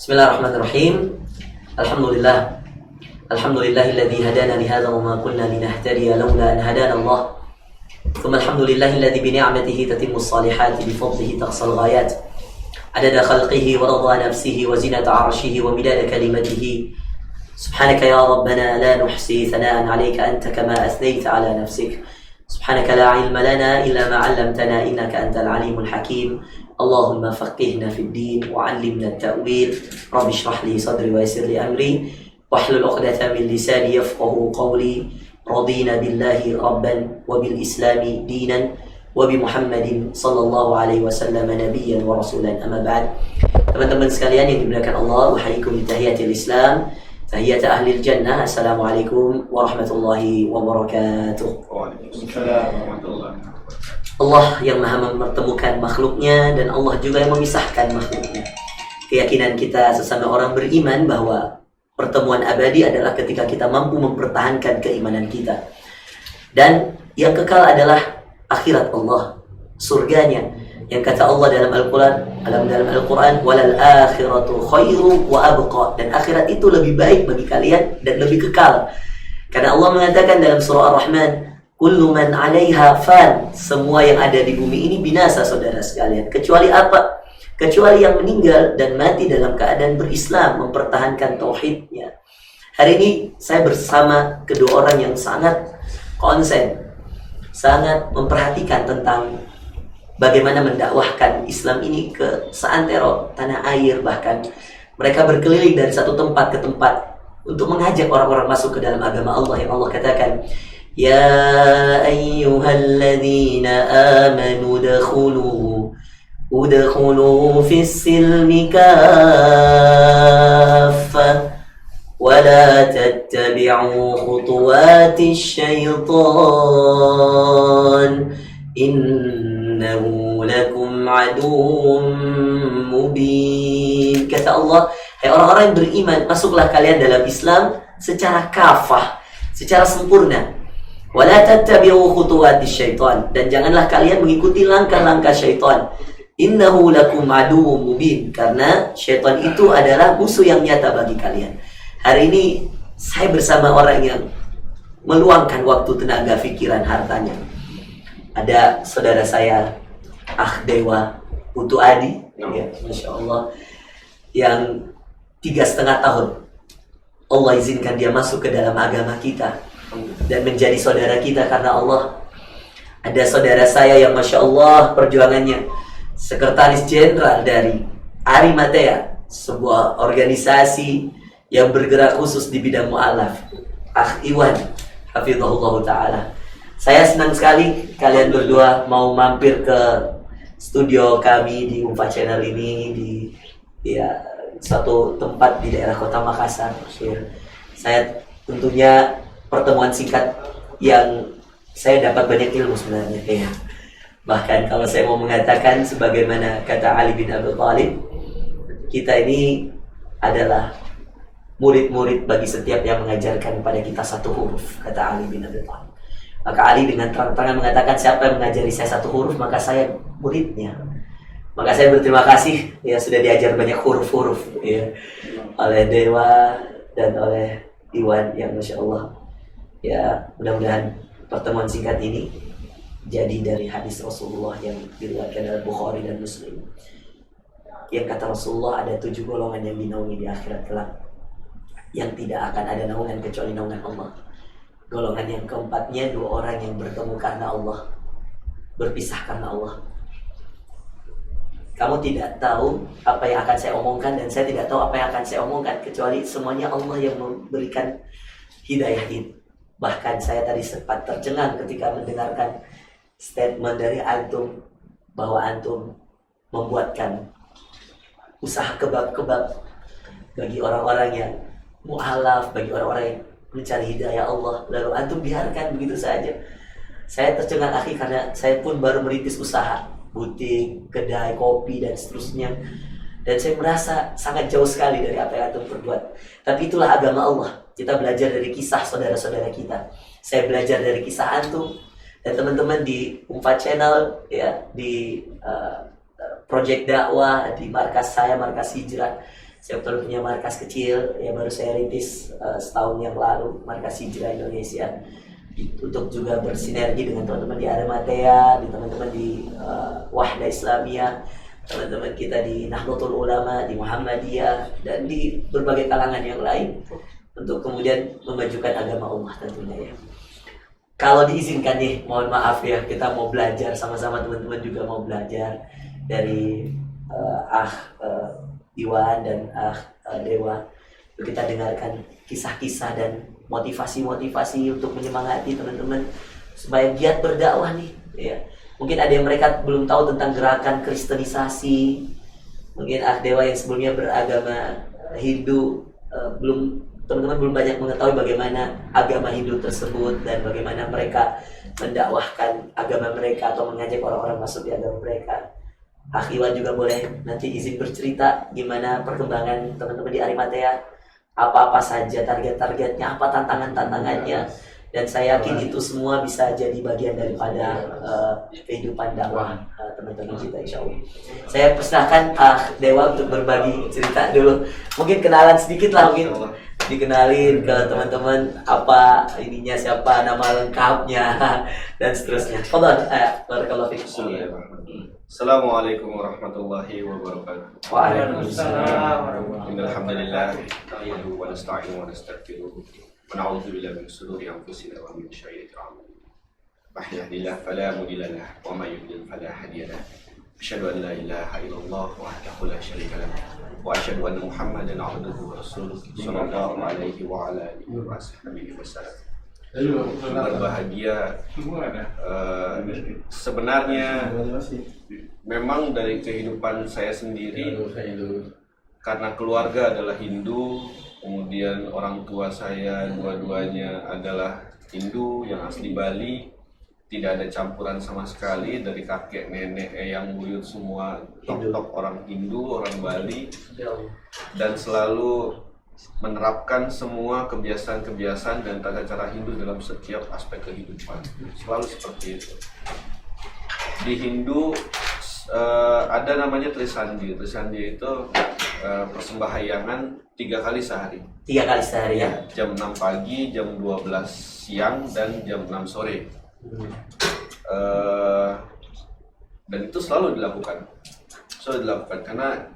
Bismillahirrahmanirrahim. Alhamdulillah. Alhamdulillahilladzi hadana li hadza wa ma kunna linahtadiya laula an hadana Allah. Thumma alhamdulillahilladzi bi ni'matihi tatimmu as-salihati bi fadlihi taqsal ghayat. Adada khalqihi wa rida nafsihi wa zinata 'arshihi wa midada kalimatihi. Subhanaka ya rabbana la nuhsi thana'an 'alayka anta kama athnayta 'ala nafsik. Subhanaka la 'ilma lana illa ma 'allamtana innaka antal 'alimul hakim. Allahumma faqihna fid din wa 'allimna at-ta'wil. Rabbi shrah li sadri wa yassir li amri wahlul 'uqdatam min lisani yafqahu qawli. Radina billahi rabban wa bil islami dinan wa bi Muhammadin sallallahu alaihi wasallam nabiyyan wa rasulan. Amma ba'd. Teman-teman sekalian yang dimuliakan Allah, uhayyikum bi tahiyatil Islam, tahiyat ahli jannah. Assalamualaikum warahmatullahi wabarakatuh. Waalaikumsalam warahmatullahi wabarakatuh. Allah yang maha mempertemukan makhluknya dan Allah juga yang memisahkan makhluknya. Keyakinan kita sesama orang beriman bahwa pertemuan abadi adalah ketika kita mampu mempertahankan keimanan kita. Dan yang kekal adalah akhirat Allah, surganya. Yang kata Allah dalam Al-Quran, walal akhiratu khairu wa abqa. Dan akhirat itu lebih baik bagi kalian dan lebih kekal. Karena Allah mengatakan dalam surah Ar-Rahman, kullu man 'alaiha fan. Semua yang ada di bumi ini binasa, saudara sekalian. Kecuali apa? Kecuali yang meninggal dan mati dalam keadaan berislam, mempertahankan tauhidnya. Hari ini saya bersama kedua orang yang sangat konsen, sangat memperhatikan tentang bagaimana mendakwahkan Islam ini ke seantero tanah air. Bahkan mereka berkeliling dari satu tempat ke tempat untuk mengajak orang-orang masuk ke dalam agama Allah. Yang Allah katakan, ya ayyuhalladzina amanu udkhulu fis silmi kaffah wa la tattabi'u khutuwatis syaitan innahu lakum aduwwun mubin. Kata Allah, hai orang-orang yang beriman, masuklah kalian dalam Islam secara kafah, secara sempurna. Wala tattabi'u khutuwatis syaitan, dan janganlah kalian mengikuti langkah-langkah syaitan. Innahu lakum aduwwun mubin, karena syaitan itu adalah musuh yang nyata bagi kalian. Hari ini saya bersama orang yang meluangkan waktu, tenaga, pikiran, hartanya. Ada saudara saya, Dewa Putu Adi, ya, Masya Allah, yang 3,5 tahun Allah izinkan dia masuk ke dalam agama kita dan menjadi saudara kita karena Allah. Ada saudara saya yang Masya Allah perjuangannya sekretaris jenderal dari Arimatea, sebuah organisasi yang bergerak khusus di bidang mu'alaf, Iwan hafizahullah ta'ala. Saya senang sekali kalian berdua mau mampir ke studio kami di Umfa Channel ini, di suatu tempat di daerah Kota Makassar. Saya tentunya pertemuan singkat yang saya dapat banyak ilmu sebenarnya. Ya. Bahkan kalau saya mau mengatakan sebagaimana kata Ali bin Abi Thalib, kita ini adalah murid-murid bagi setiap yang mengajarkan kepada kita satu huruf, kata Ali bin Abi Thalib. Maka Ali dengan terang-terangan mengatakan, siapa yang mengajari saya satu huruf, maka saya muridnya. Maka saya berterima kasih ya sudah diajar banyak huruf-huruf ya, oleh Dewa dan oleh Iwan yang Masya Allah. Ya, mudah-mudahan pertemuan singkat ini jadi dari hadis Rasulullah yang diriwayatkan oleh Bukhari dan Muslim. Yang kata Rasulullah, ada 7 golongan yang dinaungi di akhirat kelak, yang tidak akan ada naungan kecuali naungan Allah. Golongan yang keempatnya 2 orang yang bertemu karena Allah, berpisah karena Allah. Kamu tidak tahu apa yang akan saya omongkan dan saya tidak tahu apa yang akan saya omongkan, kecuali semuanya Allah yang memberikan hidayah itu. Bahkan saya tadi sempat tercengang ketika mendengarkan statement dari antum bahwa antum membuatkan usaha kebab-kebab bagi orang-orang yang mu'alaf, bagi orang-orang yang mencari hidayah Allah, lalu antum biarkan begitu saja. Saya tercengang akhi, karena saya pun baru merintis usaha butik, kedai kopi dan seterusnya, dan saya merasa sangat jauh sekali dari apa yang antum perbuat. Tapi itulah agama Allah. Kita belajar dari kisah saudara-saudara kita. Saya belajar dari kisah antum dan teman-teman di Umfa Channel, ya, di Project dakwah, di markas saya, markas hijrah. Saya betul punya markas kecil, ya baru saya rintis setahun yang lalu, markas Hijrah Indonesia, untuk juga bersinergi dengan teman-teman di Arimatea, di teman-teman di Wahda Islamiyah, teman-teman kita di Nahdlatul Ulama, di Muhammadiyah, dan di berbagai kalangan yang lain, untuk kemudian memajukan agama Allah tentunya ya. Kalau diizinkan nih, mohon maaf ya, kita mau belajar sama-sama, teman-teman juga mau belajar dari Iwan dan Dewa. Kita dengarkan kisah-kisah dan motivasi-motivasi untuk menyemangati teman-teman supaya giat berdakwah nih ya. Mungkin ada yang mereka belum tahu tentang gerakan kristenisasi. Mungkin Dewa yang sebelumnya beragama Hindu, teman-teman belum banyak mengetahui bagaimana agama Hindu tersebut dan bagaimana mereka mendakwahkan agama mereka atau mengajak orang-orang masuk di agama mereka. Iwan juga boleh nanti izin bercerita gimana perkembangan teman-teman di Arimatea, apa-apa saja target-targetnya, apa tantangan-tantangannya, dan saya yakin itu semua bisa jadi bagian daripada kehidupan dakwah teman-teman kita, insya Allah. Saya persilahkan Dewa untuk berbagi cerita dulu, mungkin kenalan sedikit lah, mungkin dikenalin ke teman-teman apa ininya, siapa, nama lengkapnya dan seterusnya. Barakallahu fikum. Assalamualaikum warahmatullahi wabarakatuh. Waalaikumsalam. Innal hamdalillah nahmaduhu wa nasta'inuhu wa nastaghfiruh wa na'udzu billahi min shururi anfusina wa min sayyiati a'malina. Man yahdihillahu fala mudilla lahu wa man yudlil fala hadiya lahu. Asyhadu an la ilaha illallah wahdahu la syarika lahu wa asyhadu anna Muhammadan 'abduhu wa rasuluh sallallahu alaihi wa ala alihi wa sahbihi wasallam. Berbahagia sebenarnya memang dari kehidupan saya sendiri, karena keluarga adalah Hindu, kemudian orang tua saya dua-duanya adalah Hindu yang asli Bali, tidak ada campuran sama sekali dari kakek nenek eyang buyut semua tok-tok orang Hindu, orang Bali, dan selalu menerapkan semua kebiasaan-kebiasaan dan tata cara Hindu dalam setiap aspek kehidupan, selalu seperti itu. Di Hindu ada namanya Trisandi. Trisandi itu persembahyangan 3 kali sehari. 3 kali sehari ya? Jam 6 pagi, jam 12 siang, dan jam 6 sore. Dan itu selalu dilakukan karena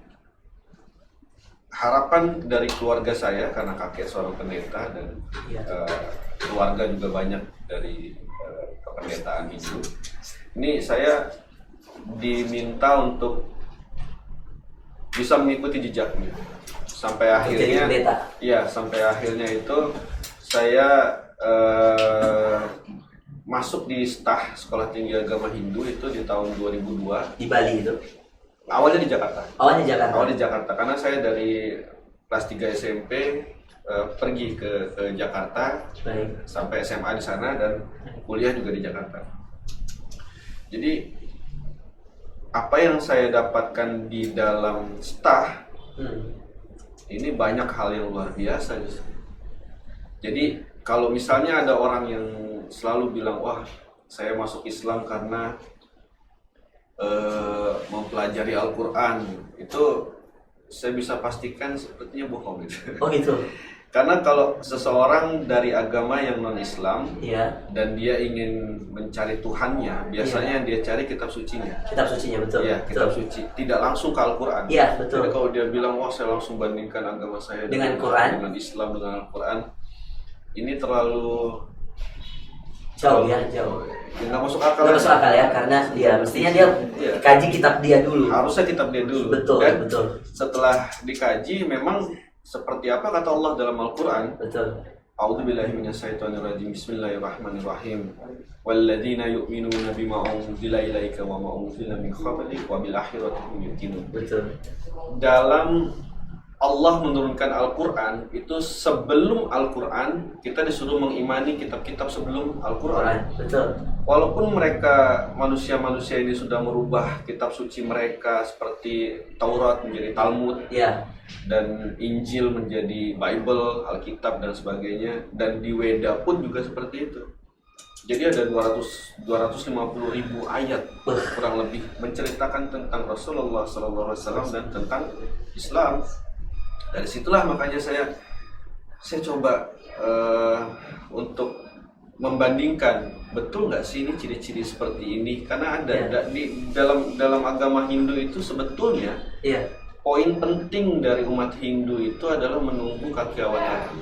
harapan dari keluarga saya, karena kakek seorang pendeta dan keluarga juga banyak dari kependetaan Hindu. Ini saya diminta untuk bisa mengikuti jejaknya sampai akhirnya itu saya masuk di STAH, Sekolah Tinggi Agama Hindu, itu di tahun 2002 di Bali itu. Awalnya di Jakarta. Awalnya di Jakarta karena saya dari kelas 3 SMP pergi ke Jakarta. Baik. Sampai SMA di sana dan kuliah juga di Jakarta. Jadi apa yang saya dapatkan di dalam STAH ini banyak hal yang luar biasa. Jadi kalau misalnya ada orang yang selalu bilang, wah saya masuk Islam karena mempelajari Al-Quran, itu saya bisa pastikan sepertinya bohong gitu. Oh gitu. Karena kalau seseorang dari agama yang non-Islam dan dia ingin mencari Tuhannya, biasanya dia cari kitab sucinya. Kitab sucinya, betul. Iya, kitab suci. Tidak langsung ke Al-Quran. Iya, betul. Jadi kalau dia bilang, wah saya langsung bandingkan agama saya dengan Quran, dengan Islam, dengan Al-Quran, ini terlalu jauh. Nggak masuk akal. Nggak masuk akal ya, karena mestinya dia kaji kitab dia dulu. Harusnya kitab dia dulu. Betul, dan betul. Setelah dikaji, memang seperti apa kata Allah dalam Al-Quran. Betul. A'udzubillahi minasyaitonirrajim. Bismillahirrahmanirrahim. Walladzina yu'minuna bima unzila ilaika wa ma unzila min qablik wa bil akhirati hum yuqinun. Betul. Dalam Allah menurunkan Al-Quran itu sebelum Al-Quran kita disuruh mengimani kitab-kitab sebelum Al-Quran. Betul. Walaupun mereka manusia-manusia ini sudah merubah kitab suci mereka seperti Taurat menjadi Talmud, dan Injil menjadi Bible, Alkitab dan sebagainya, dan di Weda pun juga seperti itu. Jadi ada 250.000 ayat kurang lebih menceritakan tentang Rasulullah SAW dan tentang Islam. Dari situlah makanya saya coba untuk membandingkan betul nggak sih ini ciri-ciri seperti ini, karena ada di dalam agama Hindu itu sebetulnya poin penting dari umat Hindu itu adalah menunggu Kalki Awatara.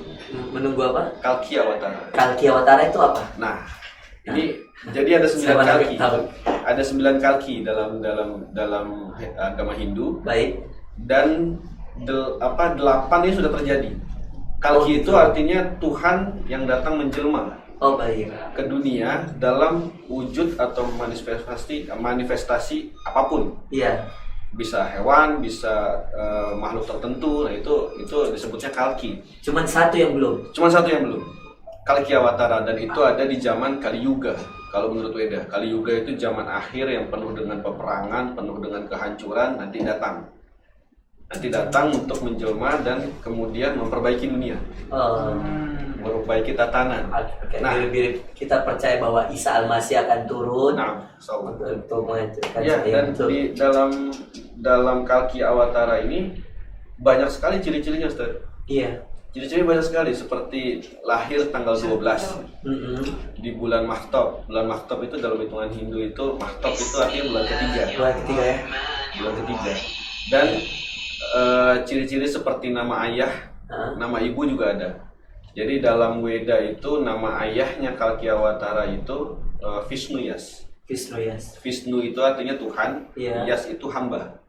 Menunggu apa? Kalki Awatara. Kalki Awatara itu apa? Nah, ini jadi ada 9 Kalki. Ada 9 Kalki dalam agama Hindu. Baik. Dan 8 ini sudah terjadi. Kalki itu artinya Tuhan yang datang menjelma ke dunia dalam wujud atau manifestasi apapun. Iya. Bisa hewan, bisa makhluk tertentu. Nah itu disebutnya Kalki. Cuman satu yang belum. Kalki Awatara, dan itu ada di zaman Kali Yuga. Kalau menurut Weda, Kali Yuga itu zaman akhir yang penuh dengan peperangan, penuh dengan kehancuran. Nanti datang untuk menjelma dan kemudian memperbaiki dunia, memperbaiki tatanan. Nah, mirip-mirip kita percaya bahwa Isa Al-Masih akan turun. Untuk menghancurkan dan di dalam Kalki Awatara ini banyak sekali ciri-cirinya, Ustaz. Iya. Ciri-ciri banyak sekali, seperti lahir tanggal 12 di bulan Mahtab. Bulan Mahtab itu dalam hitungan Hindu itu, Mahtab itu artinya bulan ketiga ya. Bulan ketiga. Dan ciri-ciri seperti nama ayah, nama ibu juga ada. Jadi dalam Weda itu nama ayahnya Kalki Awatara itu Vishnuyas. Vishnu itu artinya Tuhan, Yas itu hamba.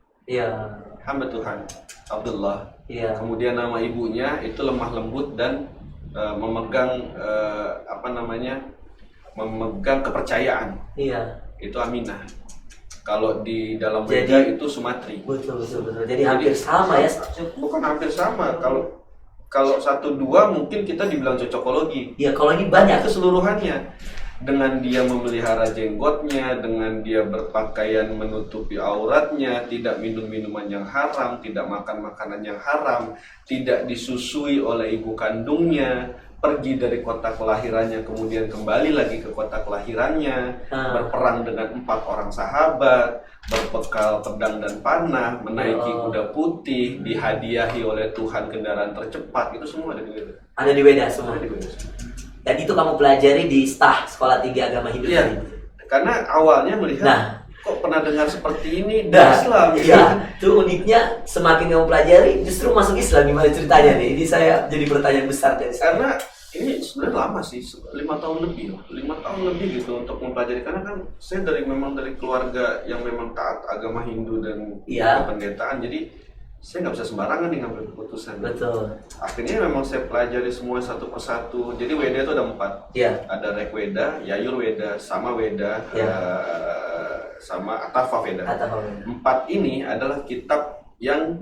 Hamba Tuhan, Abdullah. Kemudian nama ibunya itu lemah lembut dan memegang memegang kepercayaan. Itu Aminah. Kalau di dalam Weda itu Sumatri. Betul. Jadi hampir sama ya. Bukan hampir sama. Kalau 1-2 mungkin kita dibilang cocokologi. Iya, kalau ini banyak keseluruhannya. Dengan dia memelihara jenggotnya, dengan dia berpakaian menutupi auratnya, tidak minum minuman yang haram, tidak makan makanan yang haram, tidak disusui oleh ibu kandungnya, pergi dari kota kelahirannya kemudian kembali lagi ke kota kelahirannya, berperang dengan 4 orang sahabat, berbekal pedang dan panah, menaiki kuda putih, dihadiahi oleh Tuhan kendaraan tercepat. Itu semua ada di Weda. Ada di Weda semua. Dan itu kamu pelajari di STAH, Sekolah Tinggi Agama Hindu. Iya, karena awalnya melihat kok pernah dengar seperti ini di Islam. Iya, itu uniknya semakin kamu pelajari justru masuk Islam. Gimana ceritanya nih? Ini saya jadi pertanyaan besar dari saya. Karena ini sebenarnya lama sih, 5 tahun lebih gitu untuk mempelajari. Karena kan saya memang dari keluarga yang memang taat agama Hindu dan kependetaan, jadi saya nggak bisa sembarangan nih ngambil keputusan. Betul. Akhirnya memang saya pelajari semua satu persatu. Jadi Weda itu ada 4. Ada Rek Weda, Yayur Weda, Sama Weda, sama Atharva Veda. 4 ini adalah kitab yang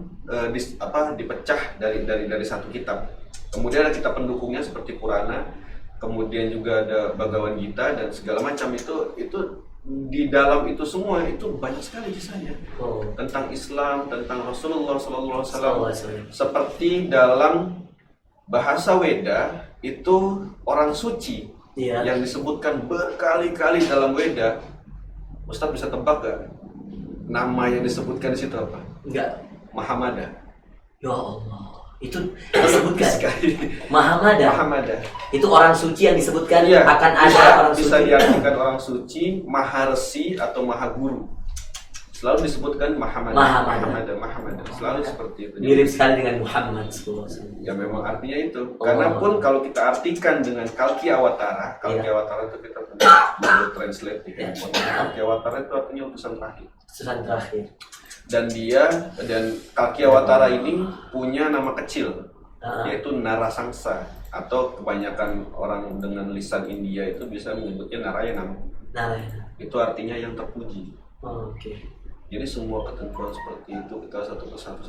dipecah dari satu kitab. Kemudian ada kitab pendukungnya seperti Purana, kemudian juga ada Bhagavad Gita dan segala macam. Itu di dalam itu semua itu banyak sekali kisahnya tentang Islam, tentang Rasulullah SAW. Seperti dalam bahasa Weda itu orang suci yang disebutkan berkali-kali dalam Weda. Ustadz bisa tebak gak nama yang disebutkan di situ apa? Enggak. Mahamada. Ya Allah. Itu disebutkan Mahamada. Itu orang suci yang disebutkan akan ada orang suci. Bisa diartikan orang suci, maharsi atau mahaguru. Selalu disebutkan Mahamada. Selalu seperti itu. Mirip sekali dengan Muhammad. Ya memang artinya itu. Karena pun kalau kita artikan dengan Kalki Awatara, Kalki Awatara itu kita Google Translate ya. Kalki Awatara itu artinya utusan terakhir. Dan Kalki Awatara ini punya nama kecil, yaitu Narasangsa, atau kebanyakan orang dengan lisan India itu bisa menyebutnya Narayana. Itu artinya yang terpuji. Jadi semua ketentuan seperti itu kita satu persatu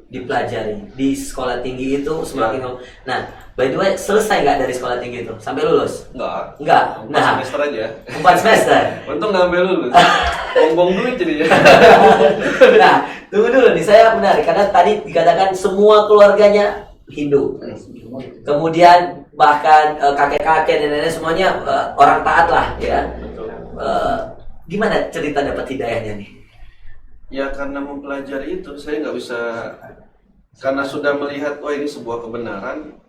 dipelajari di sekolah tinggi itu semakin. Nah, by the way, selesai nggak dari sekolah tinggi itu sampai lulus? Enggak. 4 semester aja. 4 semester. Untung nggak sampai lulus. Bongbong duit jadinya. Nah, tunggu dulu nih, saya menarik karena tadi dikatakan semua keluarganya Hindu. Kemudian bahkan kakek-kakek dan nenek semuanya orang taat lah ya. Gimana cerita dapat hidayahnya nih? Ya karena mempelajari itu saya nggak bisa karena sudah melihat ini sebuah kebenaran,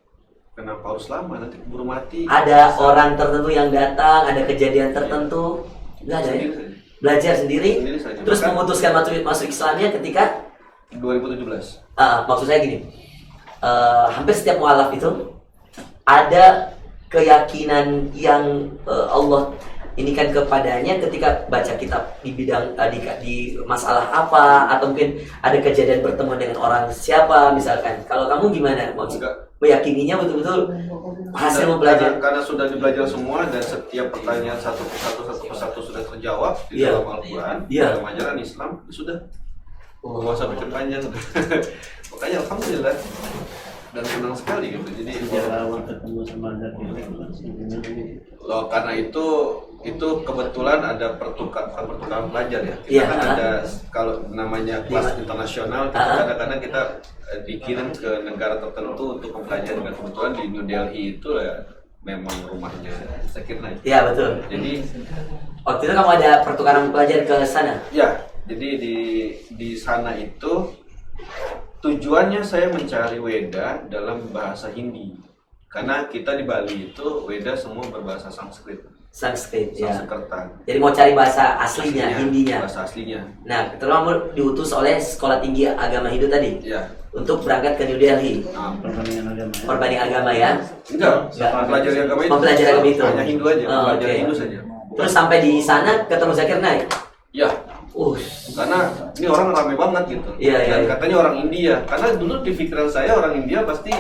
kenapa harus lama, nanti keburu mati. Ada orang tertentu yang datang, ada kejadian tertentu, nggak ada ya? Belajar sendiri saja. Terus memutuskan masuk Islamnya ketika 2017. Maksud saya gini, hampir setiap mualaf itu ada keyakinan yang Allah ini kan kepadanya ketika baca kitab di bidang di masalah apa, atau mungkin ada kejadian pertemuan dengan orang siapa misalkan. Kalau kamu gimana maksudnya? Meyakininya betul-betul hasil mempelajari karena sudah dibelajar semua dan setiap pertanyaan satu persatu sudah terjawab di dalam Al-Quran, dalam ajaran Islam, sudah nggak usah pikir panjang. Makanya alhamdulillah dan senang sekali gitu. Jadi awal ketemu sama loh, karena itu kebetulan ada pertukaran pelajar ya. Kita kan ada, kalau namanya kelas internasional, kadang-kadang kita dikirim ke negara tertentu untuk mempelajari. Dan kebetulan di New Delhi itu ya memang rumahnya Zakir Naik. Iya betul. Jadi waktu itu kamu ada pertukaran pelajar ke sana? Ya, jadi di sana itu tujuannya saya mencari Weda dalam bahasa Hindi. Karena kita di Bali itu Weda semua berbahasa Sanskrit. Sanskrit, ya. Sanskerta. Jadi mau cari bahasa aslinya, Hindinya. Bahasa aslinya. Nah, terus kamu diutus oleh Sekolah Tinggi Agama Hindu tadi? Ya. Untuk berangkat ke New Delhi. Perbandingan agama ya? Enggak. Mempelajari agama itu. Mempelajari agama itu. Hanya Hindu aja, mempelajari Hindu saja. Terus sampai di sana ketemu Zakir Naik? Ya. Karena ini orang rame banget gitu. Dan katanya orang India. Karena dulu di pikiran saya orang India pasti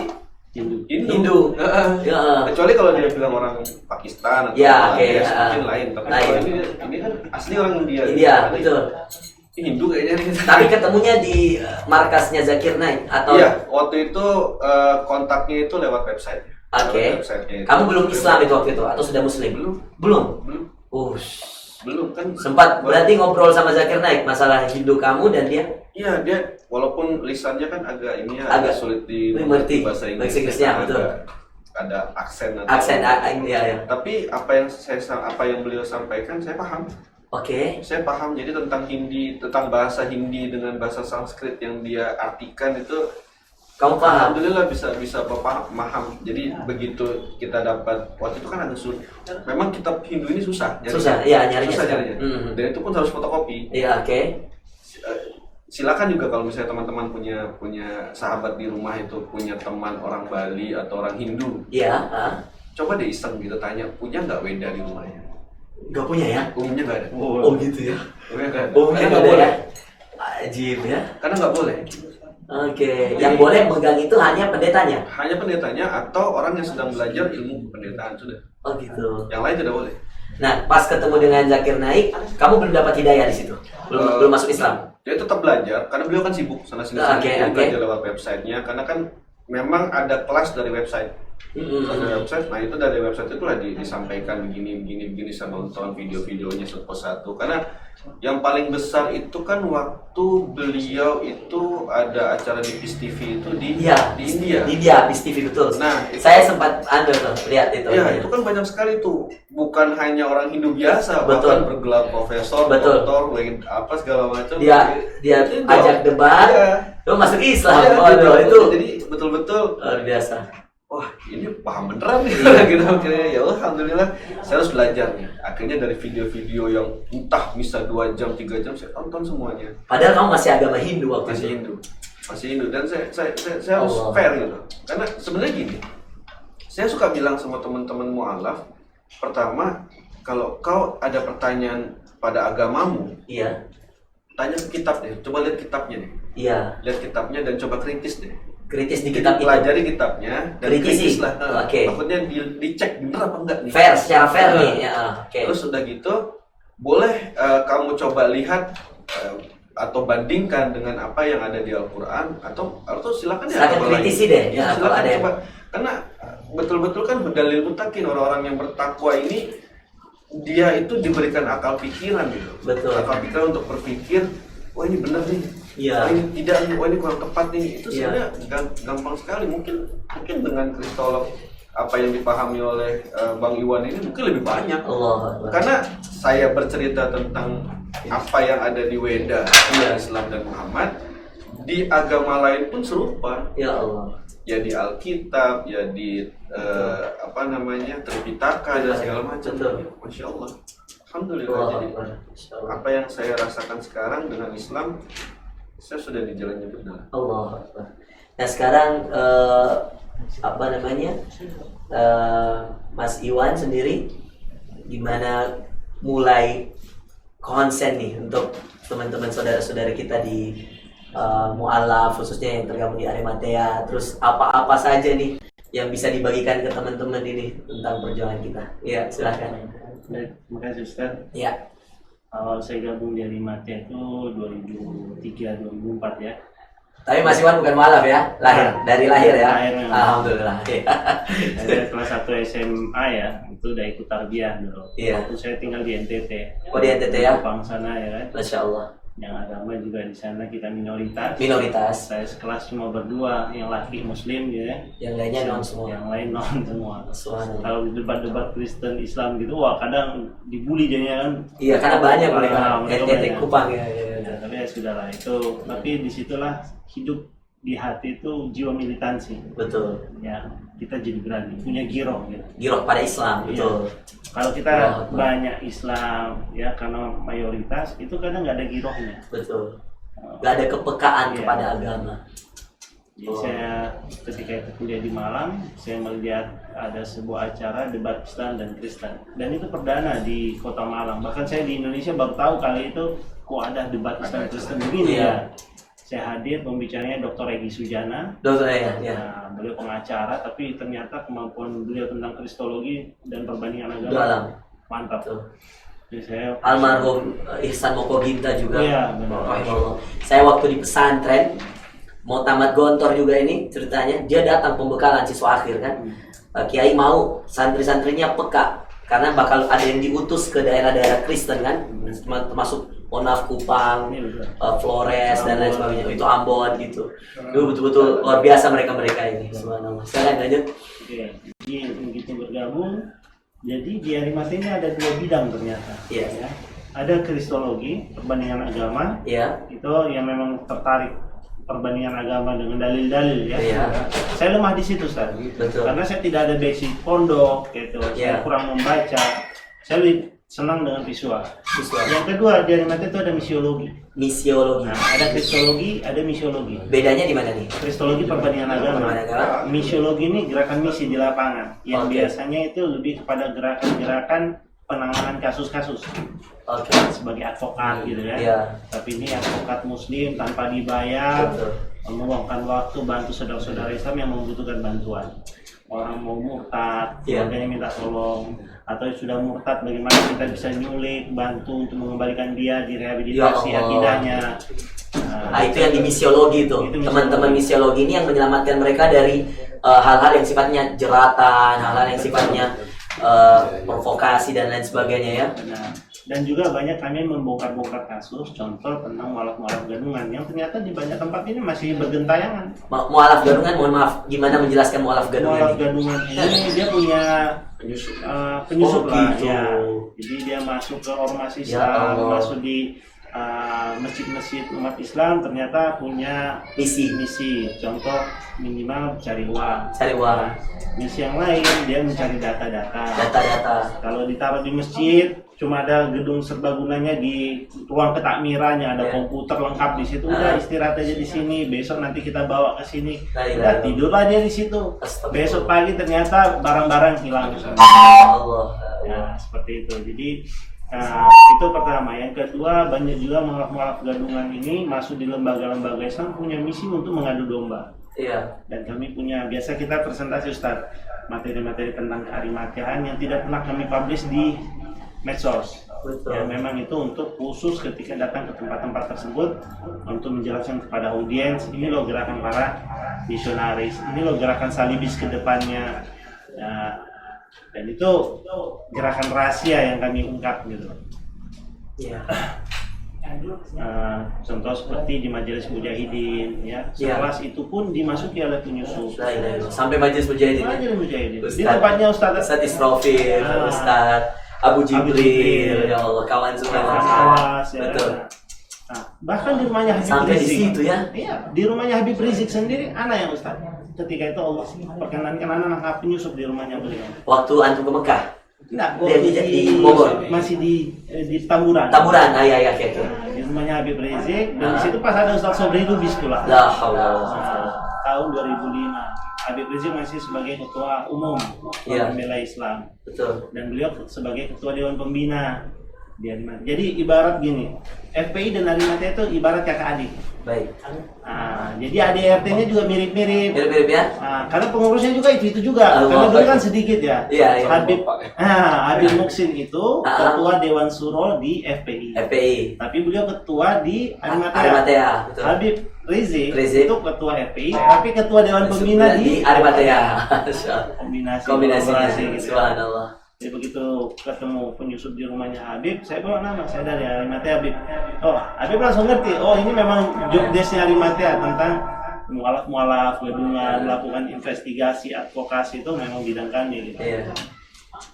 Hindu. Kecuali kalau dia bilang orang Pakistan atau Bangladesh mungkin lain. Tapi kalau ini kan asli orang India. India, betul. Hindu kayaknya. Tapi ketemunya di markasnya Zakir Naik atau? Iya, waktu itu kontaknya itu lewat website. Oke. Kamu belum Islam itu waktu itu atau sudah Muslim? Belum. Belum kan. Sempat berarti ngobrol sama Zakir Naik masalah Hindu kamu dan dia? Iya, dia walaupun lisannya kan agak ini ya, agak sulit dimengerti bahasa Inggrisnya, betul. Ada aksen ya. Tapi apa yang beliau sampaikan saya paham. Oke. Saya paham. Jadi tentang Hindi, tentang bahasa Hindi dengan bahasa Sanskrit yang dia artikan itu kamu paham? Alhamdulillah bisa paham. Jadi begitu kita dapat, waktu itu kan agak sulit. Memang kitab Hindu ini susah. Susah, iya nyarinya. Susah nyarinya. Dan itu pun harus fotokopi. Iya, oke. Silakan juga kalau misalnya teman-teman punya sahabat di rumah itu, punya teman orang Bali atau orang Hindu. Iya. Coba deh iseng gitu tanya, punya nggak Weda di rumahnya? Nggak punya ya? Umumnya nggak ada. Oh gitu ya? Umumnya nggak boleh. Ajib ya? Karena nggak boleh. Oke, yang boleh megang itu hanya pendetanya? Hanya pendetanya atau orang yang sedang belajar ilmu pendetaan, sudah. Oh gitu. Yang lain tidak boleh. Nah, pas ketemu dengan Zakir Naik, kamu belum dapat hidayah di situ? Belum masuk Islam? Dia tetap belajar, karena beliau kan sibuk sana-sini. Belajar lewat websitenya, karena kan memang ada kelas dari website. Nah itu dari website itulah disampaikan begini saya nonton video-videonya satu persatu. Karena yang paling besar itu kan waktu beliau itu ada acara di PIS TV itu di India. Di India, PIS TV betul. Nah, saya sempat lihat itu. Ya, itu kan banyak sekali tuh. Bukan hanya orang Hindu biasa, bahkan bergelar profesor, doktor, apa segala macam. Dia ajak debat, itu masuk Islam. Itu jadi betul-betul luar biasa. Wah, ini paham beneran nih. Gitu akhirnya ya Allah, alhamdulillah saya harus belajar nih. Akhirnya dari video-video yang entah bisa 2 jam, 3 jam saya tonton semuanya. Padahal kamu masih agama Hindu waktu itu. Masih Hindu dan saya harus fair gitu. Karena sebenarnya gini. Saya suka bilang sama teman-teman mualaf, pertama, kalau kau ada pertanyaan pada agamamu, tanya ke kitab deh. Coba lihat kitabnya deh. Lihat kitabnya dan coba kritis deh. Kritis di kitab itu. Pelajari kitabnya dan kritis lah. Takutnya dicek bener apa enggak nih. Fair, secara fair nih. Terus udah gitu, boleh kamu coba lihat atau bandingkan dengan apa yang ada di Al-Quran atau silakan ya. Silakan kritisi deh. Silakan coba. Karena betul-betul kan dalil mutakin, orang-orang yang bertakwa ini dia itu diberikan akal pikiran gitu. Betul. Akal pikiran untuk berpikir, wah ini benar nih. Wah ini tidak nih, wah ini kurang tepat nih. Itu sebenarnya gampang sekali. Mungkin dengan kristolog apa yang dipahami oleh Bang Iwan ini mungkin lebih banyak. Karena saya bercerita tentang apa yang ada di Weda, Islam dan Muhammad. di agama lain pun serupa. Ya Allah. Ya di Alkitab, ya di apa namanya Tripitaka dan segala macam. Betul. Masya Allah. Alhamdulillah. Jadi apa yang saya rasakan sekarang dengan Islam, saya sudah di jalannya benar. Allah. Nah sekarang apa namanya Mas Iwan sendiri gimana mulai konsen nih untuk teman-teman saudara-saudara kita di mu'alaf khususnya yang tergabung di Arimatea, terus apa-apa saja nih yang bisa dibagikan ke teman-teman ini tentang perjuangan kita. Ya silahkan. Terima kasih Ustaz. Ya. Awal saya gabung di Arimatea itu 2003-2004 ya. Tapi Mas Iwan bukan mu'alaf ya, dari lahir ya. Lahir, Alhamdulillah. Saya kelas 1 SMA ya, itu udah ikut tarbiyah dulu. Iya. Waktu saya tinggal di NTT. Oh di NTT ya. Kupang sana ya kan. Masya Allah. Yang agama juga di sana kita minoritas. Minoritas. Saya sekelas cuma berdua, yang laki Muslim ya. Yang lainnya non semua. Yang lain non semua. Subhanallah. Kalau di debat-debat Kristen Islam gitu, wah kadang dibully jadinya kan. Iya karena banyak mereka. mereka NTT banyak. Kupang ya. Ya, tapi ya sudahlah itu. Tapi disitulah hidup di hati itu jiwa militansi. Betul. Ya kita jadi berani, punya giroh gitu. Giroh pada Islam, betul. Kalau kita Allah. banyak Islam ya karena mayoritas itu kadang nggak ada girohnya. Betul. Gak ada kepekaan Iya. kepada agama. Jadi saya ketika itu kuliah di Malang, saya melihat ada sebuah acara debat Islam dan Kristen, dan itu perdana di Kota Malang. Bahkan saya di Indonesia baru tahu kali itu kok ada debat Islam Kristen begini Iya. ya. Saya hadir, pembicaranya Dr. Regi Sujana. Dokter ya. Nah, beliau pengacara, tapi ternyata kemampuan beliau tentang kristologi dan perbandingan agama Dalam. mantap. Betul. Jadi saya Almarhum Ihsan Mokoginta juga. Iya, benar. Rahimahullah. Saya waktu di pesantren mau tamat gontor juga ini ceritanya, dia datang pembekalan siswa akhir kan. Kiai mau santri-santrinya peka karena bakal ada yang diutus ke daerah-daerah Kristen kan, termasuk Onaf, Kupang, Flores dan lain sebagainya. Itu Ambon gitu. Itu betul-betul luar biasa mereka-mereka ini. Subhanallah. Sekarang lanjut. Oke, jadi begitu bergabung, jadi di Arimatea ini ada dua bidang ternyata. Iya. Ya. Ada kristologi, perbandingan agama, Iya. itu yang memang tertarik perbandingan agama dengan dalil-dalil ya. Iya. Saya lemah di situ Ustaz. Betul. Karena saya tidak ada basic pondok gitu. Iya. Saya kurang membaca. Saya lebih senang dengan visual. Visual. Yang kedua di Arimatea itu ada misiologi. Misiologi. Nah, ada kristologi, ada misiologi. Bedanya di mana nih? Kristologi perbandingan agama. Perbandingan agama. Misiologi ini gerakan misi di lapangan. Yang Oke. biasanya itu lebih kepada gerakan-gerakan penanganan kasus-kasus. Oke. Sebagai advokat gitu ya. Iya. Tapi ini advokat muslim tanpa dibayar, Betul. meluangkan waktu bantu saudara-saudara Islam yang membutuhkan bantuan. Orang mau murtad, Iya. keluarganya minta tolong, atau sudah murtad bagaimana kita bisa nyulik, bantu untuk mengembalikan dia direhabilitasi Ya Allah. akidahnya. Nah, itu yang di misiologi itu. Itu misiologi. Teman-teman misiologi ini yang menyelamatkan mereka dari hal-hal yang sifatnya jeratan, hal-hal yang sifatnya provokasi dan lain sebagainya ya. Nah, dan juga banyak kami membongkar-bongkar kasus, contoh tentang mualaf-mualaf gadungan yang ternyata di banyak tempat ini masih bergentayangan. Mualaf gadungan, mohon maaf, gimana menjelaskan mualaf gadungan Mualaf ini? gadungan ini dia punya Penyusup. penyusup Oh, lah gitu. ya. Jadi dia masuk ke ormas Ya Islam, Allah. masuk di masjid-masjid umat Islam, ternyata punya Misi, misi. Contoh minimal cari uang. cari uang, Misi yang lain dia mencari data-data. data-data. Kalau ditaruh di masjid, cuma ada gedung serbaguna di ruang ketakmirannya, ada Ya. komputer lengkap di situ. Ah. Udah istirahat aja di sini. Besok nanti kita bawa ke sini. La ilaha Udah illallah. tidurlah dia di situ. Astagfirullah. Besok pagi ternyata barang-barang hilang. Allah. Ya, seperti itu. Jadi itu pertama. Yang kedua, banyak juga mualaf-mualaf gadungan ini masuk di lembaga-lembaga Islam punya misi untuk mengadu domba. Iya. Dan kami punya, biasa kita presentasi Ustaz, materi-materi tentang kearimateaan yang tidak pernah kami publish di medsos. Betul. Ya, memang itu untuk khusus ketika datang ke tempat-tempat tersebut untuk menjelaskan kepada audiens, ini loh gerakan para misionaris, ini loh gerakan salibis ke depannya. Ya, dan itu gerakan rahasia yang kami ungkap gitu. Iya. Contoh seperti di Majelis Mujahidin ya, Iya. sekelas itu pun dimasuki oleh penyusup. La ilaha illallah. Sampai majelis mujahidin. Majelis Mujahidin. Di Ustaz. tempatnya Ustaz Ustaz Israfil, Ustaz Abu Jibril, ya Allah, kawan semua. Awas ya. Betul. Nah, Bahkan di rumahnya Habib Sampai di Rizik. situ ya. Iya, di rumahnya Habib Rizik sendiri anak yang Ustaz. Ketika itu Allah perkenankan anak penyusup di rumahnya beliau. Waktu antum ke Mekah. Enggak, Di Bogor. masih di Tamburan. Taburan, ya, oke. Nah, di rumahnya Habib Rizik dan di situ pas ada Ustaz Sobri Lubis pula. La haula. Tahun 2005. Habib Rizik masih sebagai ketua umum Iya. Pembela Islam Betul. dan beliau sebagai ketua dewan pembina di Arimatea. Jadi ibarat gini, FPI dan Arimatea itu ibarat kakak adik. Baik. Nah, jadi ADRT-nya juga mirip-mirip. Mirip-mirip ya? Nah, karena pengurusnya juga itu juga. Allah Karena dulu kan Akbar. sedikit ya. Iya. Habib Muksin itu ketua Dewan Suro di FPI. FPI. Tapi beliau ketua di Arimatea. Arimatea, betul. Habib Rizik Rizik itu ketua FPI, tapi ketua Dewan Pembina di Arimatea. kombinasi Kombinasinya, kolaborasi gitu. subhanallah. Jadi begitu ketemu penyusup di rumahnya Habib, saya bawa nama, saya dari Arimatea Habib. Oh, Habib langsung ngerti, oh ini memang job desk-nya Arimatea tentang mualaf, gabungan, melakukan investigasi, advokasi itu memang bidang kami gitu. Iya.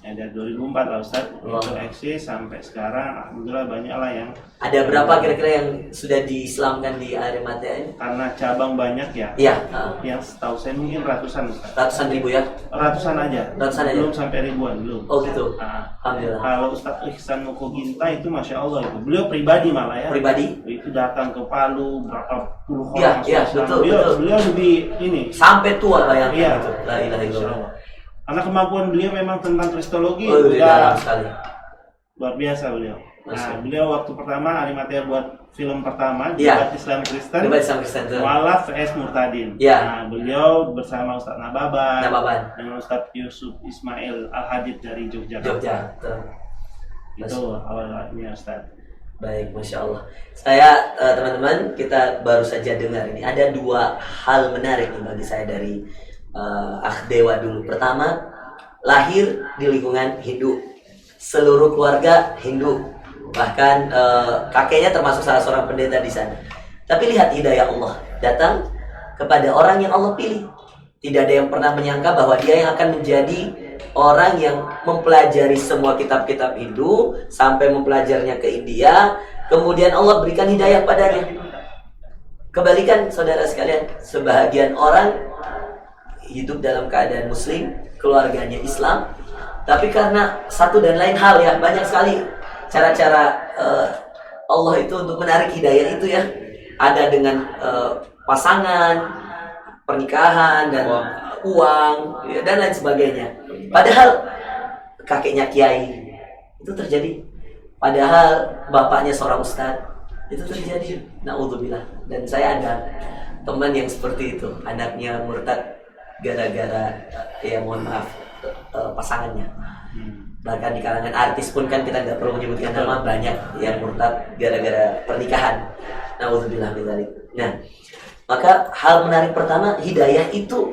Ya, dari 2004 lah Ustaz, Allah. itu eksis sampai sekarang, alhamdulillah banyak lah yang Ada berapa kira-kira yang sudah diislamkan di Arimatea ini? karena cabang banyak ya. Iya. Yang setahu saya mungkin ratusan Ustaz. Ratusan ribu ya? Ratusan aja. Ratusan aja? Belum sampai ribuan, belum. Oh gitu. Nah, Alhamdulillah. kalau Ustadz Ihsan Mukoginta itu Masya Allah itu. Beliau pribadi malah ya. Pribadi? Itu datang ke Palu berapa puluh Iya, orang. iya, Islam. betul, Beliau, betul. beliau lebih ini. Sampai tua bayangkan Iya. itu. La ilaha Masya illallah. Allah. Karena kemampuan beliau memang tentang kristologi Oh, udah dalam sekali. luar biasa beliau. Nah, Masya. beliau waktu pertama Arimatea buat film pertama Iya. debat Islam Kristen. Debat Islam Kristen itu. Mualaf vs Murtadin. Iya. Nah, beliau bersama Ustadz Nababan, dengan Ustadz Yusuf Ismail Al-Hadid dari Yogyakarta. Jogja. Betul. Itu awalnya Ustadz. Baik, Masya Allah. Saya, teman-teman, kita baru saja dengar ini. Ada dua hal menarik nih bagi saya dari Akh Dewa dulu. Pertama, lahir di lingkungan Hindu. Seluruh keluarga Hindu. Bahkan kakeknya termasuk salah seorang pendeta di sana. Tapi lihat hidayah Allah datang kepada orang yang Allah pilih. Tidak ada yang pernah menyangka bahwa dia yang akan menjadi orang yang mempelajari semua kitab-kitab Hindu sampai mempelajarnya ke India, kemudian Allah berikan hidayah padanya. Kebalikan saudara sekalian, sebahagian orang hidup dalam keadaan muslim, keluarganya Islam, tapi karena satu dan lain hal ya, banyak sekali cara-cara Allah itu untuk menarik hidayah itu ya. Ada dengan pasangan, pernikahan, dan uang, ya, dan lain sebagainya. Padahal kakeknya kiai, itu terjadi. Padahal bapaknya seorang ustadz, itu terjadi. Na'udzubillah. Dan saya ada teman yang seperti itu, anaknya murtad gara-gara, ya mohon maaf, pasangannya. Bahkan di kalangan artis pun kan kita nggak perlu menyebutkan nama, banyak yang murtad gara-gara pernikahan. Na'udzubillah min dzalik. Nah, maka hal menarik pertama, hidayah itu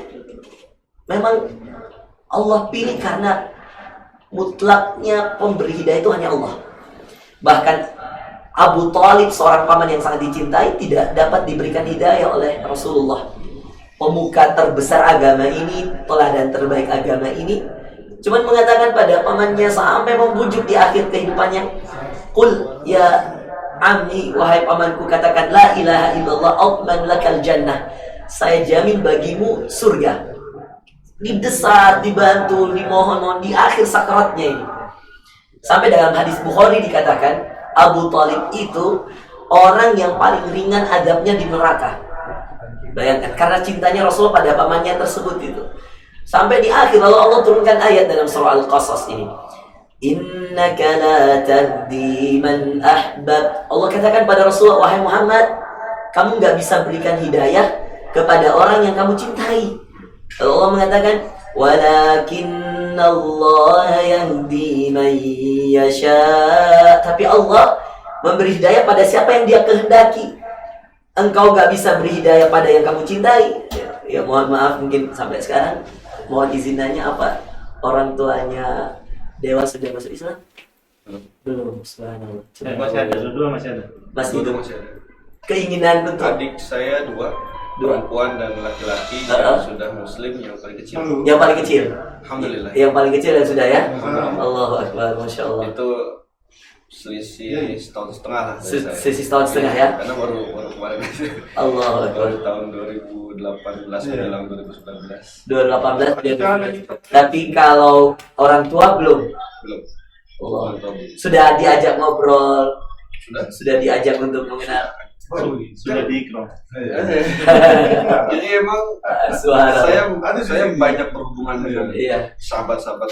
memang Allah pilih karena mutlaknya pemberi hidayah itu hanya Allah. Bahkan Abu Thalib, seorang paman yang sangat dicintai, tidak dapat diberikan hidayah oleh Rasulullah. Pemuka terbesar agama ini, teladan terbaik agama ini, cuman mengatakan pada pamannya sampai membujuk di akhir kehidupannya, "Qul ya ammi, wahai pamanku, katakan la ilaha illallah atman lakal jannah." Saya jamin bagimu surga. Didesak, dibantu, dimohon di akhir sakaratnya ini. Sampai dalam hadis Bukhari dikatakan Abu Thalib itu orang yang paling ringan adabnya di neraka. Bayangkan, karena cintanya Rasul pada pamannya tersebut itu. Sampai di akhir lalu Allah turunkan ayat dalam surah Al-Qasas ini. Innaka la tahdi man ahbab. Allah katakan pada Rasulullah, wahai Muhammad, kamu nggak bisa berikan hidayah kepada orang yang kamu cintai. Lalu Allah mengatakan, walakinnallaha yahdi man yasha. Tapi Allah memberi hidayah pada siapa yang Dia kehendaki. Engkau gak bisa beri hidayah pada yang kamu cintai. Ya mohon maaf, mungkin sampai sekarang mohon izin nanya, apa orang tuanya Dewa sudah masuk Islam? Belum, subhanallah. Masih ada, dua masih ada. Masih hidup. Masih ada. Keinginan untuk Adik saya dua, perempuan dan laki-laki yang sudah muslim, yang paling kecil. yang paling kecil. Alhamdulillah. Yang paling kecil yang sudah ya. Alhamdulillah. Allahu Akbar, Masya Allah. Itu selisih setahun setengah lah dari saya. Selisih setahun setengah ya. Karena baru kemarin aja. Allah Baru Akbar. tahun 2018 menjelang 2019. 2018 dia. Tapi kalau orang tua belum. Belum. Allah. Belum. Sudah diajak ngobrol, Sudah. sudah diajak untuk mengenal. Sudah diikram. Jadi emang Suara. saya banyak berhubungan dengan Iya, sahabat-sahabat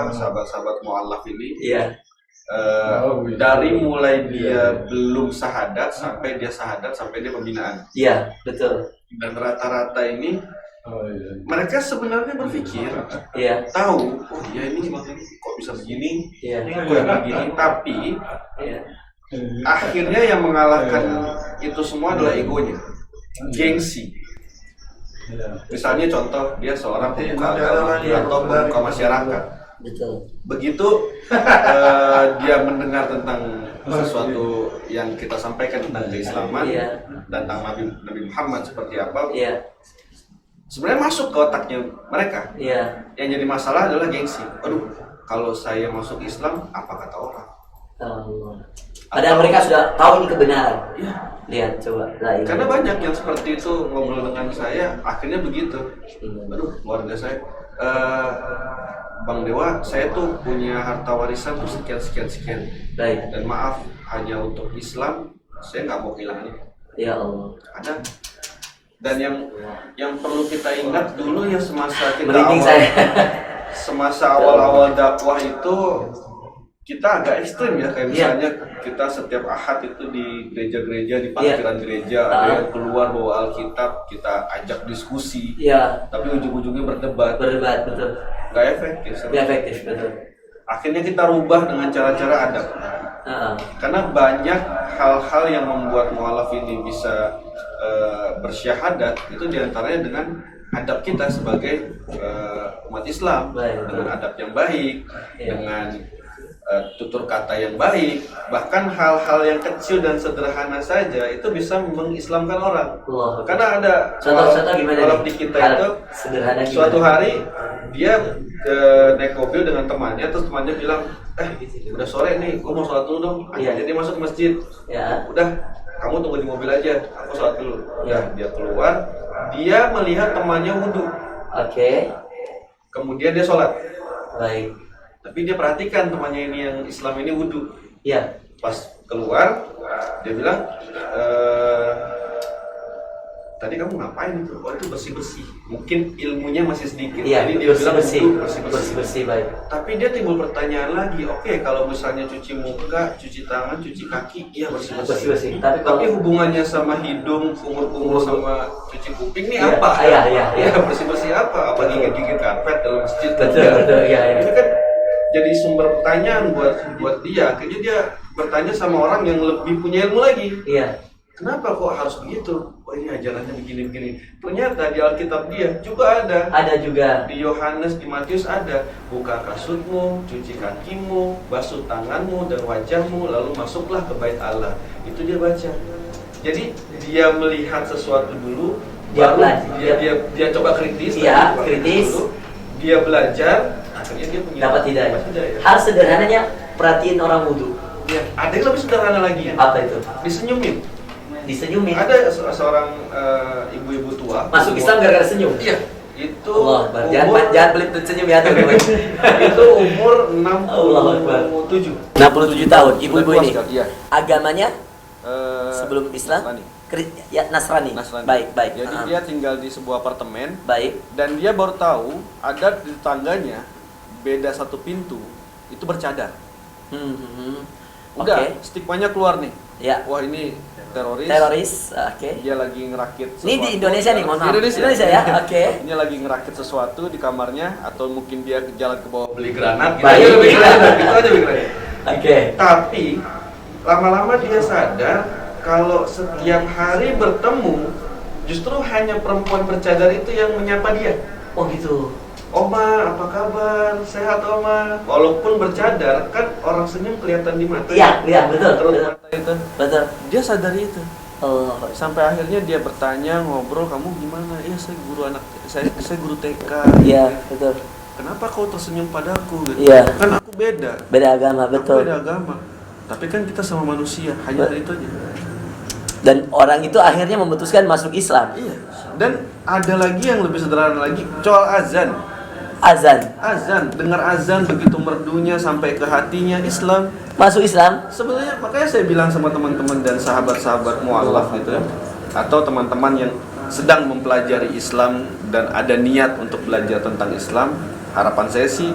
sahabat-sahabat mualaf ini. iya, Dari mulai dia belum sahadat sampai dia sahadat sampai dia pembinaan. iya, betul. Dan rata-rata ini mereka sebenarnya berpikir Iya, tahu, oh ya ini kok bisa begini, iya, kok yang begini, tapi iya, akhirnya yang mengalahkan itu semua adalah egonya, gengsi. Misalnya contoh dia seorang pemuka agama atau pemuka masyarakat. betul. Begitu dia mendengar tentang sesuatu yang kita sampaikan tentang keislaman, Iya. tentang Nabi Muhammad seperti apa, Iya, sebenarnya masuk ke otaknya mereka. iya. Yang jadi masalah adalah gengsi. Aduh, kalau saya masuk Islam, apa kata orang? Allah. Padahal mereka sudah tahu ini kebenaran. Ya, Lihat, coba. Lah, ini. karena banyak yang seperti itu ngobrol dengan saya, akhirnya begitu. Aduh, keluarga saya, Bang Dewa, saya tuh punya harta warisan tuh sekian. Baik. Dan maaf, hanya untuk Islam, saya nggak mau kehilangan itu. Ya Allah. Ada. Dan yang perlu kita ingat dulu ya semasa kita Merinding saya. semasa awal-awal dakwah itu kita agak ekstrim ya, kayak misalnya kita setiap Ahad itu di gereja-gereja, di parkiran gereja ada yang keluar bawa Alkitab, kita ajak diskusi, Iya, tapi ujung-ujungnya berdebat, berdebat, betul. nggak efektif. Nggak efektif, betul. Akhirnya kita rubah dengan cara-cara adab, Heeh. karena banyak hal-hal yang membuat mualaf ini bisa bersyahadat itu diantaranya dengan adab kita sebagai umat Islam, Baik. dengan adab yang baik, Iya. dengan tutur kata yang baik, bahkan hal-hal yang kecil dan sederhana saja itu bisa mengislamkan orang. Allah. Karena ada Contoh-contoh gimana mualaf nih? di kita Hal itu sederhana gimana? suatu hari dia naik mobil dengan temannya, terus temannya bilang, udah sore nih, gue mau sholat dulu dong. Iya. Jadi dia masuk ke masjid. Ya. Udah, kamu tunggu di mobil aja, aku sholat dulu. Ya. Dia keluar, dia melihat temannya wudhu, Oke. kemudian dia sholat. Baik. Tapi dia perhatikan temannya ini yang Islam ini wudhu. Ya. Pas keluar, dia bilang, tadi kamu ngapain itu? Oh itu bersih-bersih. Mungkin ilmunya masih sedikit. Iya, Jadi dia bilang bersih-bersih. wudhu, bersih-bersih. Bersih-bersih, baik. Tapi dia timbul pertanyaan lagi, oke, kalau misalnya cuci muka, cuci tangan, cuci kaki, iya bersih-bersih. Bersih-bersih. Tapi Tapi kalau hubungannya sama hidung, kumur-kumur sama cuci kuping ini Iya, apa? iya. Bersih-bersih apa? Apa gigit-gigit karpet dalam masjid? Betul, Enggak. betul, iya, iya. Itu kan jadi sumber pertanyaan buat dia. Akhirnya dia bertanya sama orang yang lebih punya ilmu lagi. iya. Kenapa kok harus begitu? Oh ini ajarannya begini-begini. Ternyata di Alkitab dia juga ada. Ada juga. Di Yohanes, di Matius ada, buka kasutmu, cuci kakimu, basuh tanganmu dan wajahmu, lalu masuklah ke bait Allah. Itu dia baca. Jadi dia melihat sesuatu dulu, Dia baru belajar. dia coba kritis, Iya, coba kritis. dulu, dia belajar, akhirnya dia punya Dapat hidayah. dapat hidayah. Hal sederhananya perhatiin orang wudhu. Ya, ada yang lebih sederhana lagi ya. Apa itu? Disenyumin. Disenyumin. Ada seorang ibu-ibu tua Masuk Islam gara-gara senyum. Iya, itu Allah Akbar. umur Jangan pelit-pelit senyum ya tuh. itu umur Allah Akbar. 67. 67 tahun ibu-ibu ini. Iya. Agamanya sebelum Islam Nasrani. Ya Nasrani. Nasrani. Baik, baik. Jadi Ah, dia tinggal di sebuah apartemen baik. dan dia baru tahu ada di tetangganya beda satu pintu itu bercadar. Udah, Oke. stigmanya keluar nih. Ya. Wah, ini teroris. Teroris. Oke. Dia lagi ngerakit sesuatu. Ini di Indonesia nih, mohon maaf. Di Indonesia. Indonesia ya. Oke. Ini lagi ngerakit sesuatu di kamarnya atau mungkin dia jalan ke bawah beli granat. Baik. Gitu aja lebih granat. Gitu aja lebih granat. Oke. Tapi lama-lama dia sadar kalau setiap hari bertemu justru hanya perempuan bercadar itu yang menyapa dia. Oh gitu. Oma, apa kabar? Sehat Oma? Walaupun bercadar, kan orang senyum kelihatan di mata. Iya, iya, betul, Terus betul. mata itu. Betul. Dia sadari itu. Oh. Sampai akhirnya dia bertanya, ngobrol, kamu gimana? Iya, saya guru anak, saya guru TK. Iya, betul. Kenapa kau tersenyum padaku? Gitu. Iya. Kan aku beda. Beda agama, Aku betul. beda agama. Tapi kan kita sama manusia, hanya dari itu aja. Dan orang itu akhirnya memutuskan masuk Islam. Iya. Dan ada lagi yang lebih sederhana lagi, soal azan. Azan Dengar azan begitu merdunya sampai ke hatinya Islam. masuk Islam. Sebenarnya makanya saya bilang sama teman-teman dan sahabat-sahabat mualaf gitu ya, atau teman-teman yang sedang mempelajari Islam dan ada niat untuk belajar tentang Islam, harapan saya sih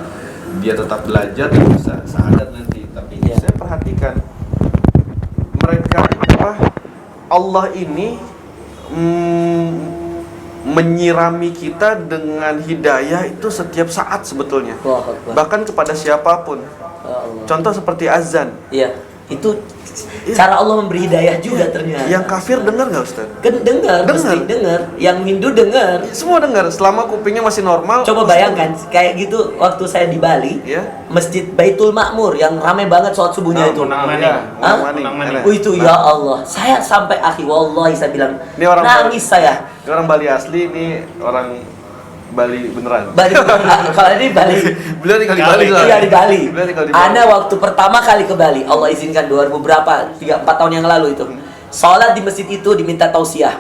dia tetap belajar dan bisa syahadat nanti. Tapi Iya. saya perhatikan mereka Allah ini menyirami kita dengan hidayah itu setiap saat sebetulnya. Allahu Akbar. Bahkan kepada siapapun. Ya Allah. Contoh seperti azan. Iya, itu cara Allah memberi hidayah juga ternyata. Yang kafir dengar nggak Ustaz? Kan dengar, mesti dengar. Yang Hindu dengar. Semua dengar. Selama kupingnya masih normal. Coba bayangkan kayak gitu waktu saya di Bali, Ya. Masjid Baitul Makmur yang ramai banget sholat subuhnya itu. Menang Ya, Hah? Menang Maning. Oh itu ya Allah, saya sampai akhi wallahi saya bilang Ini orang nangis saya. Ini orang Bali asli, ini orang Bali beneran. Bali, kalau ini Bali. Beliau tinggal di Bali. Iya di Bali. Beliau tinggal di Bali. Ana waktu pertama kali ke Bali, Allah izinkan 2000 berapa, 3-4 tahun yang lalu itu. Sholat di masjid itu diminta tausiah.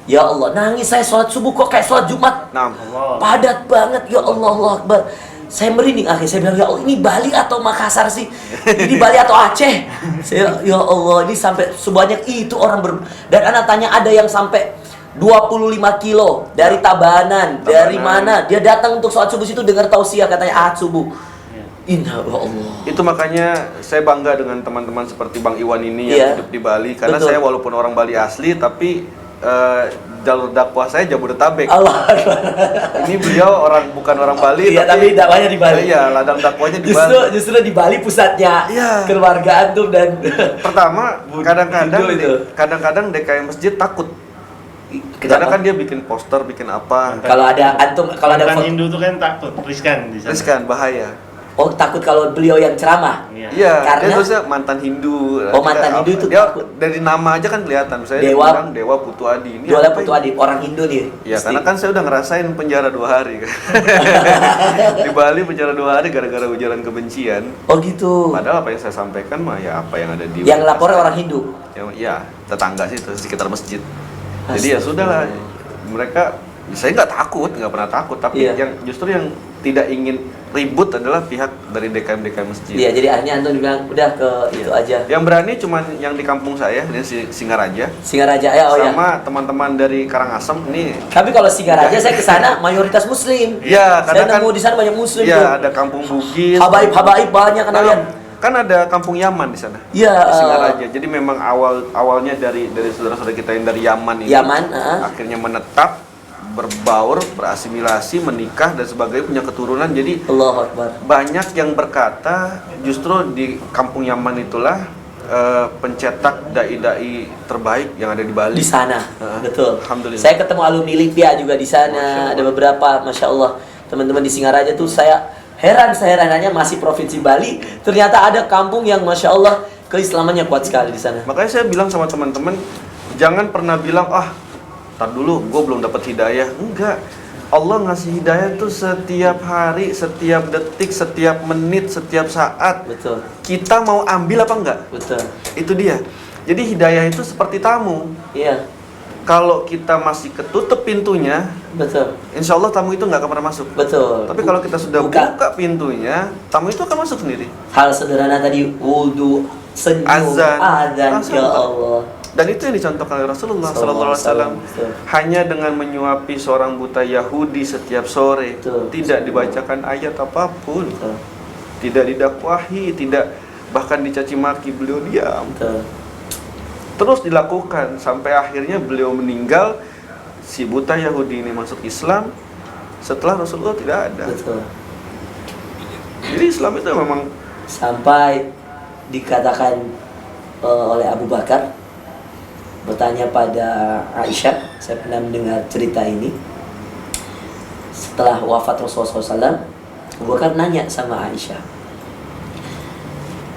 Ya Allah, nangis saya sholat subuh kok kayak sholat Jumat. Nah, Padat banget, ya Allah, Allahu Akbar. Saya merinding akhirnya, saya bilang, ya Allah, ini Bali atau Makassar sih? Ini Bali atau Aceh? Saya, ya Allah, ini sampai sebanyak itu orang dan anak tanya ada yang sampai 25 kilo dari Tabanan, dari mana? Dia datang untuk sholat subuh situ dengar tausiah katanya ahad subuh. Inna Allah. itu makanya saya bangga dengan teman-teman seperti Bang Iwan ini yang Iya. hidup di Bali. Karena Betul. saya walaupun orang Bali asli, tapi jalur dakwah saya Jabodetabek. Allah. Ini beliau bukan orang Bali, Iya, tapi dakwahnya di Bali. Iya, ladang dakwahnya di Bali. Justru di Bali pusatnya Iya. keluarga antum dan Pertama, Hindu itu. kadang-kadang DKM masjid takut. Karena kan dia bikin poster, bikin apa, kalau ada antum kalau ada Mantan foto, Hindu tuh kan takut, riskan di sana. terus kan bahaya. oh takut kalau beliau yang ceramah. Iya. Iya, Karena- dia terusnya mantan Hindu. Oh, mantan Hindu itu dia takut. dari nama aja kan kelihatan. Saya Dewa- bilang Dewa Putu Adi. Ini Dola apa Putu ini? Adib, orang Hindu nih. Ya, Mesti. karena kan saya udah ngerasain penjara 2 hari kan. Di Bali penjara 2 hari gara-gara ujaran kebencian. Oh gitu. Padahal apa yang saya sampaikan mah ya apa yang ada di Yang lapornya orang Hindu. ya tetangga sih itu sekitar masjid. Jadi ya sudahlah, mereka saya nggak takut, nggak pernah takut, tapi Iya. yang justru yang tidak ingin ribut adalah pihak dari DKM masjid. Iya, jadi akhirnya antum bilang udah ke itu aja. Yang berani cuman yang di kampung saya, ini Singaraja, Singaraja ya, oh ya. sama teman-teman dari Karangasem nih. Tapi kalau Singaraja saya ke sana mayoritas muslim. Iya, Saya karena nemu di sana banyak muslim tuh. Iya, ada kampung Bugis. Habaib banyak kan lihat. Kan ada kampung Yaman di sana. Iya. Di Singaraja. Jadi memang awalnya dari saudara-saudara kita yang dari Yaman ini. Yaman, akhirnya menetap, berbaur, berasimilasi, menikah dan sebagainya, punya keturunan. Jadi Allahu Akbar. banyak yang berkata justru di kampung Yaman itulah pencetak dai-dai terbaik yang ada di Bali. Di sana. Betul. Alhamdulillah. Saya ketemu alumni Limpia juga di sana. Ada beberapa, masya Allah, teman-teman di Singaraja tuh saya herannya masih provinsi Bali. Ternyata ada kampung yang masya Allah keislamannya kuat sekali di sana. Makanya saya bilang sama teman-teman, jangan pernah bilang, tar dulu, gue belum dapat hidayah. Enggak. Allah ngasih hidayah tuh setiap hari, setiap detik, setiap menit, setiap saat. Betul, Kita mau ambil apa enggak? betul. Itu dia. Jadi hidayah itu seperti tamu. Iya, Kalau kita masih ketutup pintunya, betul, insya Allah tamu itu nggak akan pernah masuk. betul. Tapi kalau kita sudah Buka. buka pintunya, tamu itu akan masuk sendiri. Hal sederhana tadi, wudhu, senyum, Azan. ya Allah. Dan itu yang dicontohkan oleh Rasulullah Sallallahu Alaihi Wasallam. Betul. Hanya dengan menyuapi seorang buta Yahudi setiap sore, Betul. tidak dibacakan ayat apapun, Betul, tidak didakwahi, tidak bahkan dicaci maki, beliau diam. betul. Terus dilakukan sampai akhirnya beliau meninggal. Si buta Yahudi ini masuk Islam setelah Rasulullah tidak ada. Betul. Jadi Islam itu memang Sampai dikatakan oleh Abu Bakar bertanya pada Aisyah, saya pernah mendengar cerita ini. Setelah wafat Rasulullah SAW, Abu Bakar nanya sama Aisyah,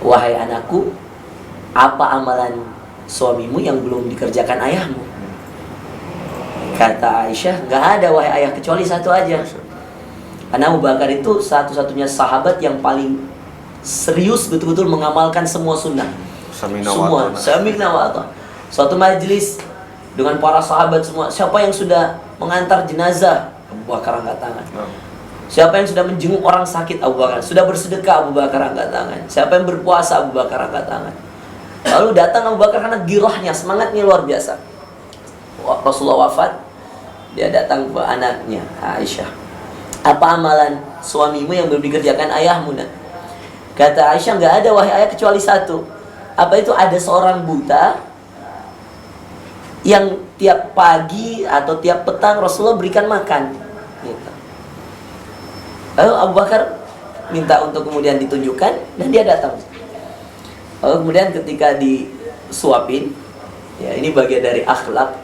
wahai anakku, apa amalan suamimu yang belum dikerjakan ayahmu? Kata Aisyah, nggak ada wahai ayah kecuali satu aja. Karena Abu Bakar itu satu-satunya sahabat yang paling serius betul-betul mengamalkan semua sunnah. Samina wa Semua, ata'na. samina wa ata'na. Suatu majelis dengan para sahabat semua. Siapa yang sudah mengantar jenazah? Abu Bakar angkat tangan. Nah, Siapa yang sudah menjenguk orang sakit? Abu Bakar. Sudah bersedekah? Abu Bakar angkat tangan. Siapa yang berpuasa? Abu Bakar angkat tangan. Lalu datang Abu Bakar karena girahnya, semangatnya luar biasa. Rasulullah wafat, dia datang ke anaknya Aisyah. Apa amalan suamimu yang belum dikerjakan ayahmu? Nak? Kata Aisyah, nggak ada wahai ayah kecuali satu. Apa itu? Ada seorang buta yang tiap pagi atau tiap petang Rasulullah berikan makan. Gitu. Lalu Abu Bakar minta untuk kemudian ditunjukkan dan dia datang. Lalu kemudian ketika disuapin, ya ini bagian dari akhlak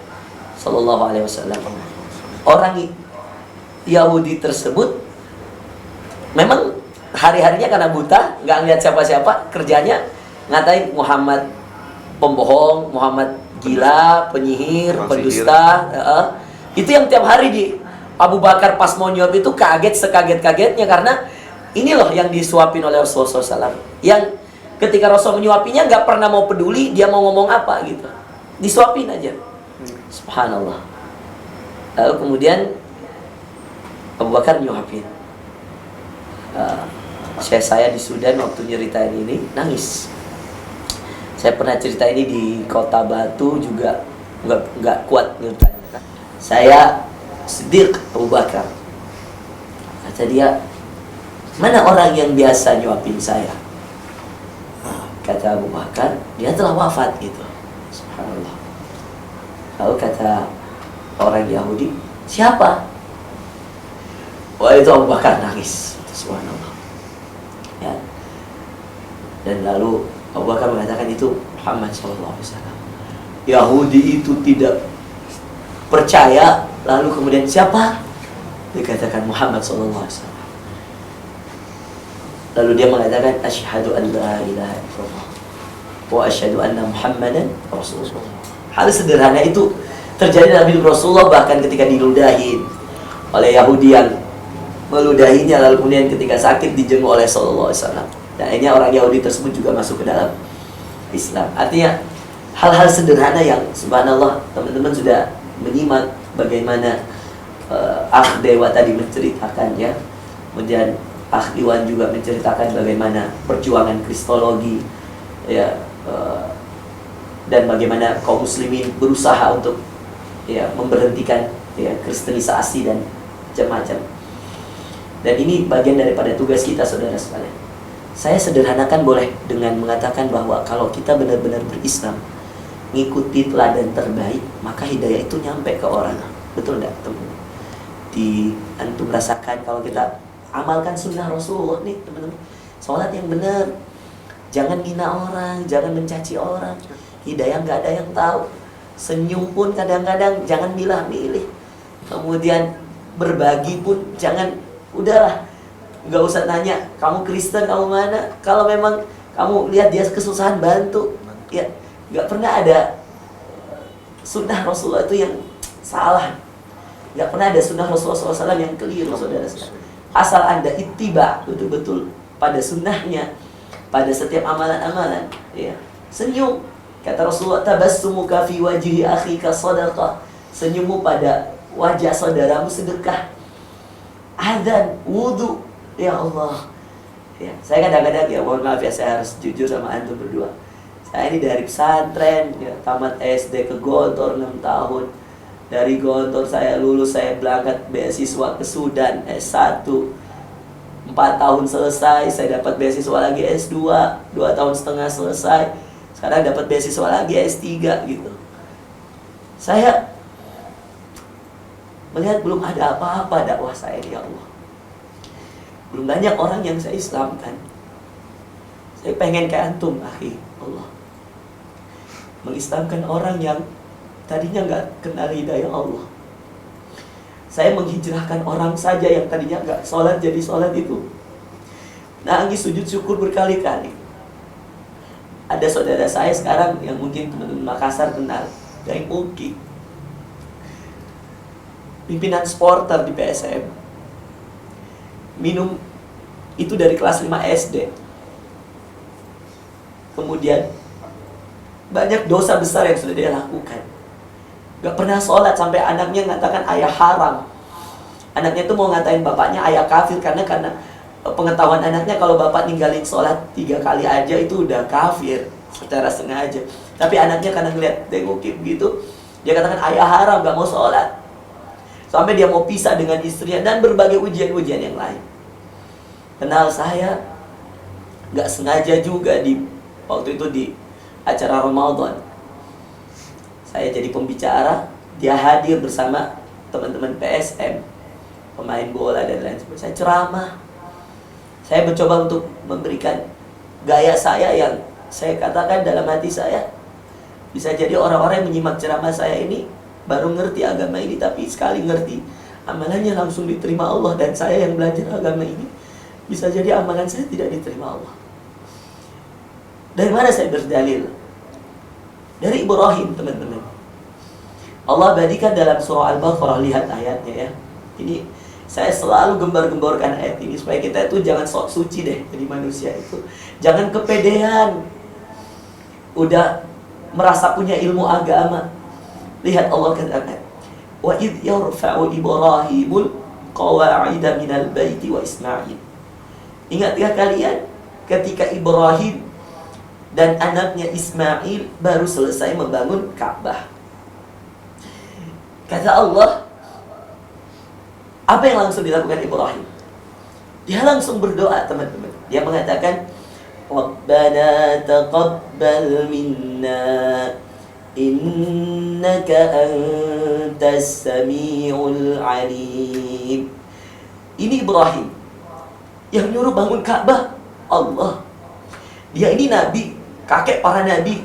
Sallallahu Alaihi Wasallam. Orang Yahudi tersebut memang hari-harinya karena buta, nggak ngeliat siapa-siapa, kerjanya ngatain Muhammad pembohong, Muhammad gila, penyihir, pendusta. Itu yang tiap hari di Abu Bakar pas mau nyuap itu kaget sekaget-kagetnya karena ini loh yang disuapin oleh Rasulullah SAW. Yang ketika Rasul menyuapinya nggak pernah mau peduli dia mau ngomong apa gitu, disuapin aja. Subhanallah. Lalu kemudian Abu Bakar nyuapin. Saya di Sudan waktu nyeritain ini nangis. Saya pernah cerita ini di Kota Batu juga nggak kuat nyeritain. Saya Siddiq Abu Bakar. Kata dia, mana orang yang biasa nyuapin saya? Kata Abu Bakar, dia telah wafat gitu. Subhanallah. Lalu kata orang Yahudi, siapa? Wah, itu Abu Bakar nangis. Subhanallah. Ya. Dan lalu Abu Bakar mengatakan itu Muhammad SAW. Yahudi itu tidak percaya. Lalu kemudian siapa? Dikatakan Muhammad SAW. Lalu dia mengatakan asyhadu an la ilaha illallah wa asyhadu anna Muhammadan Rasulullah. Hal sederhana itu terjadi dalam hidup Rasulullah, bahkan ketika diludahin oleh Yahudi yang meludahinya, lalu kemudian ketika sakit dijenguk oleh Sallallahu Alaihi Wasallam. Dan akhirnya orang Yahudi tersebut juga masuk ke dalam Islam. Artinya hal-hal sederhana yang subhanallah teman-teman sudah menyimak bagaimana Akh Dewa tadi menceritakannya. Kemudian Akh Iwan juga menceritakan bagaimana perjuangan kristologi, ya, dan bagaimana kaum muslimin berusaha untuk ya memberhentikan ya kristenisasi dan macam-macam. Dan ini bagian daripada tugas kita, saudara sekalian. Saya sederhanakan boleh dengan mengatakan bahwa kalau kita benar-benar berislam, ngikuti teladan terbaik, maka hidayah itu nyampe ke orang. Betul enggak, teman-teman? Antum rasakan kalau kita amalkan sunnah Rasulullah nih, teman-teman. Sholat yang benar, jangan hina orang, jangan mencaci orang. Hidayah nggak ada yang tahu. Senyum pun kadang-kadang jangan milah-milih. Kemudian berbagi pun jangan, udahlah, nggak usah tanya kamu Kristen kamu mana. Kalau memang kamu lihat dia kesusahan, bantu. Ya, nggak pernah ada sunnah Rasulullah itu yang salah. Nggak pernah ada sunnah Rasulullah SAW yang keliru, saudara. Asal Anda ittiba betul-betul pada sunnahnya, pada setiap amalan-amalan, ya. Senyum. Kata Rasulullah, tabassumuka fi wajhi akhika sadaqah. Senyummu pada wajah saudaramu sedekah. Adzan, wudu, ya Allah. Ya, saya kadang-kadang ya mohon maaf ya, saya harus jujur sama antum berdua. Saya ini dari pesantren, ya, tamat SD ke Gontor 6 tahun. Dari Gontor saya lulus, saya berangkat beasiswa ke Sudan S1. 4 tahun selesai, saya dapat beasiswa lagi S2, 2 tahun setengah selesai. Sekarang dapat beasiswa lagi S3 gitu. Saya melihat belum ada apa-apa dakwah saya, ya Allah. Belum banyak orang yang saya islamkan. Saya pengen kayak antum, akhi, Allah. Mengislamkan orang yang tadinya nggak kenal hidayah Allah. Saya menghijrahkan orang saja yang tadinya nggak sholat jadi sholat itu. Nangis sujud syukur berkali-kali. Ada saudara saya sekarang yang mungkin teman-teman Makassar kenal, Daeng Uki, pimpinan supporter di PSM. Minum itu dari kelas 5 SD. Kemudian Banyak dosa besar yang sudah dia lakukan. Gak pernah sholat sampai anaknya mengatakan ayah haram. Anaknya tuh mau ngatain bapaknya ayah kafir karena pengetahuan anaknya kalau bapak ninggalin sholat 3 kali aja itu udah kafir secara sengaja. Tapi anaknya karena ngeliat tengokin gitu, dia katakan ayah haram, gak mau sholat. Sampai dia mau pisah dengan istrinya dan berbagai ujian-ujian yang lain. Kenal saya, gak sengaja juga waktu itu di acara Ramadan. Saya jadi pembicara, dia hadir bersama teman-teman PSM, pemain bola dan lain sebagainya. Saya ceramah. Saya mencoba untuk memberikan gaya saya yang saya katakan dalam hati saya. Bisa jadi orang-orang yang menyimak ceramah saya ini baru ngerti agama ini, tapi sekali ngerti amalannya langsung diterima Allah. Dan saya yang belajar agama ini, bisa jadi amalan saya tidak diterima Allah. Dari mana saya berdalil? Dari Ibrahim, teman-teman. Allah badikan dalam surah Al-Baqarah, lihat ayatnya ya. Ini saya selalu gembar-gemborkan ayat ini supaya kita itu jangan sok suci deh jadi manusia itu. Jangan kepedean. Udah merasa punya ilmu agama. Lihat Allah katakan, "Wa idh yarfa'u Ibrahimul qawa'ida minal baiti wa Ismail." Ingatkah kalian ketika Ibrahim dan anaknya Ismail baru selesai membangun Ka'bah? Kata Allah, apa yang langsung dilakukan Ibrahim? Dia langsung berdoa, teman-teman. Dia mengatakan, "Rabbana taqabbal minna innaka antas samiul alim." Ini Ibrahim yang nyuruh bangun Ka'bah, Allah. Dia ini nabi, kakek para nabi,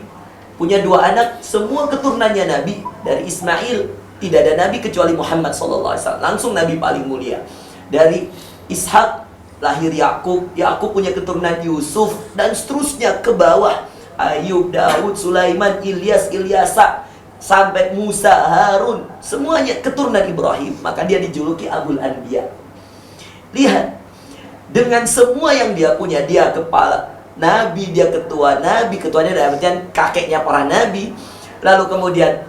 punya 2 anak, semua keturunannya nabi. Dari Ismail tidak ada nabi kecuali Muhammad SAW, langsung nabi paling mulia. Dari Ishak lahir Yakub, Yakub punya keturunan Yusuf, dan seterusnya ke bawah. Ayub, Daud, Sulaiman, Ilyasa, sampai Musa, Harun, semuanya keturunan Ibrahim. Maka dia dijuluki Abul Anbiya. Lihat, dengan semua yang dia punya, dia kepala nabi, dia ketua nabi, ketuanya dalam artian kakeknya para nabi. Lalu kemudian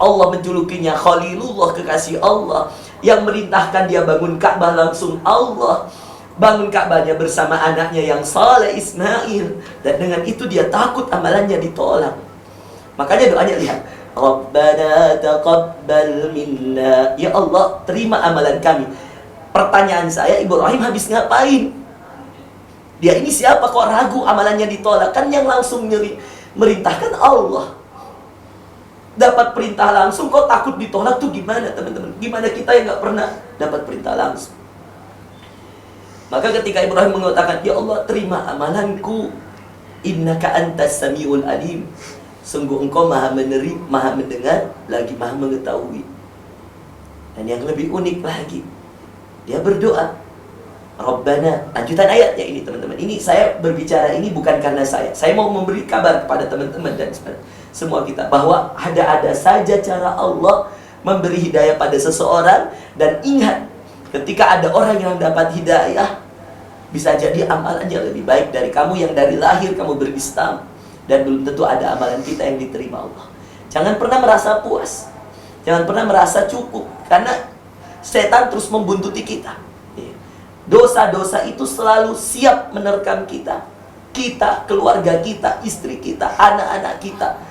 Allah menjulukinya Khalilullah, kekasih Allah. Yang merintahkan dia bangun Ka'bah langsung Allah. Bangun Ka'bahnya bersama anaknya yang saleh, Ismail. Dan dengan itu dia takut amalannya ditolak. Makanya doanya lihat, Rabbana taqabbal minna. Ya Allah, terima amalan kami. Pertanyaan saya, Ibrahim habis ngapain? Dia ini siapa kok ragu amalannya ditolak? Kan yang langsung merintahkan Allah. Dapat perintah langsung kok takut ditolak tuh gimana, teman-teman? Gimana kita yang gak pernah dapat perintah langsung? Maka ketika Ibrahim mengatakan, ya Allah, terima amalanku, innaka antas samiul alim. Sungguh engkau maha menerima, maha mendengar, lagi maha mengetahui. Dan yang lebih unik lagi, dia berdoa, Rabbana. Lanjutan ayatnya ini, teman-teman. Ini saya berbicara ini bukan karena saya mau memberi kabar kepada teman-teman dan semua kita bahwa ada saja cara Allah memberi hidayah pada seseorang. Dan ingat, ketika ada orang yang dapat hidayah, bisa jadi amalannya lebih baik dari kamu yang dari lahir kamu berislam, dan belum tentu ada amalan kita yang diterima Allah. Jangan pernah merasa puas, jangan pernah merasa cukup, karena setan terus membuntuti kita. Dosa-dosa itu selalu siap menerkam kita, keluarga kita, istri kita, anak-anak kita,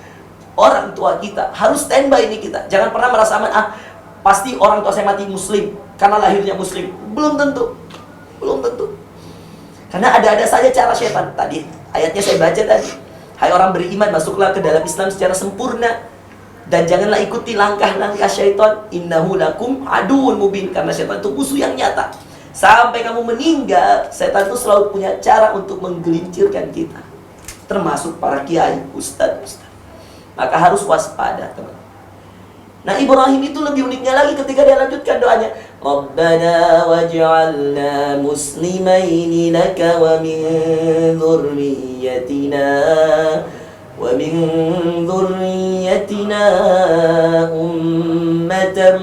orang tua kita. Harus standby ini kita. Jangan pernah merasa aman, pasti orang tua saya mati muslim karena lahirnya muslim. Belum tentu. Karena ada saja cara setan. Tadi ayatnya saya baca tadi, hai orang beriman, masuklah ke dalam Islam secara sempurna, dan janganlah ikuti langkah-langkah syaitan. Innahu lakum aduun mubin. Karena syaitan itu musuh yang nyata. Sampai kamu meninggal, setan itu selalu punya cara untuk menggelincirkan kita, termasuk para kiai, ustadz. Maka harus waspada, teman. Nah, Ibrahim itu lebih uniknya lagi ketika dia lanjutkan doanya, Rabbana waj'alna muslimaini laka wa min dhurriyyatina ummatan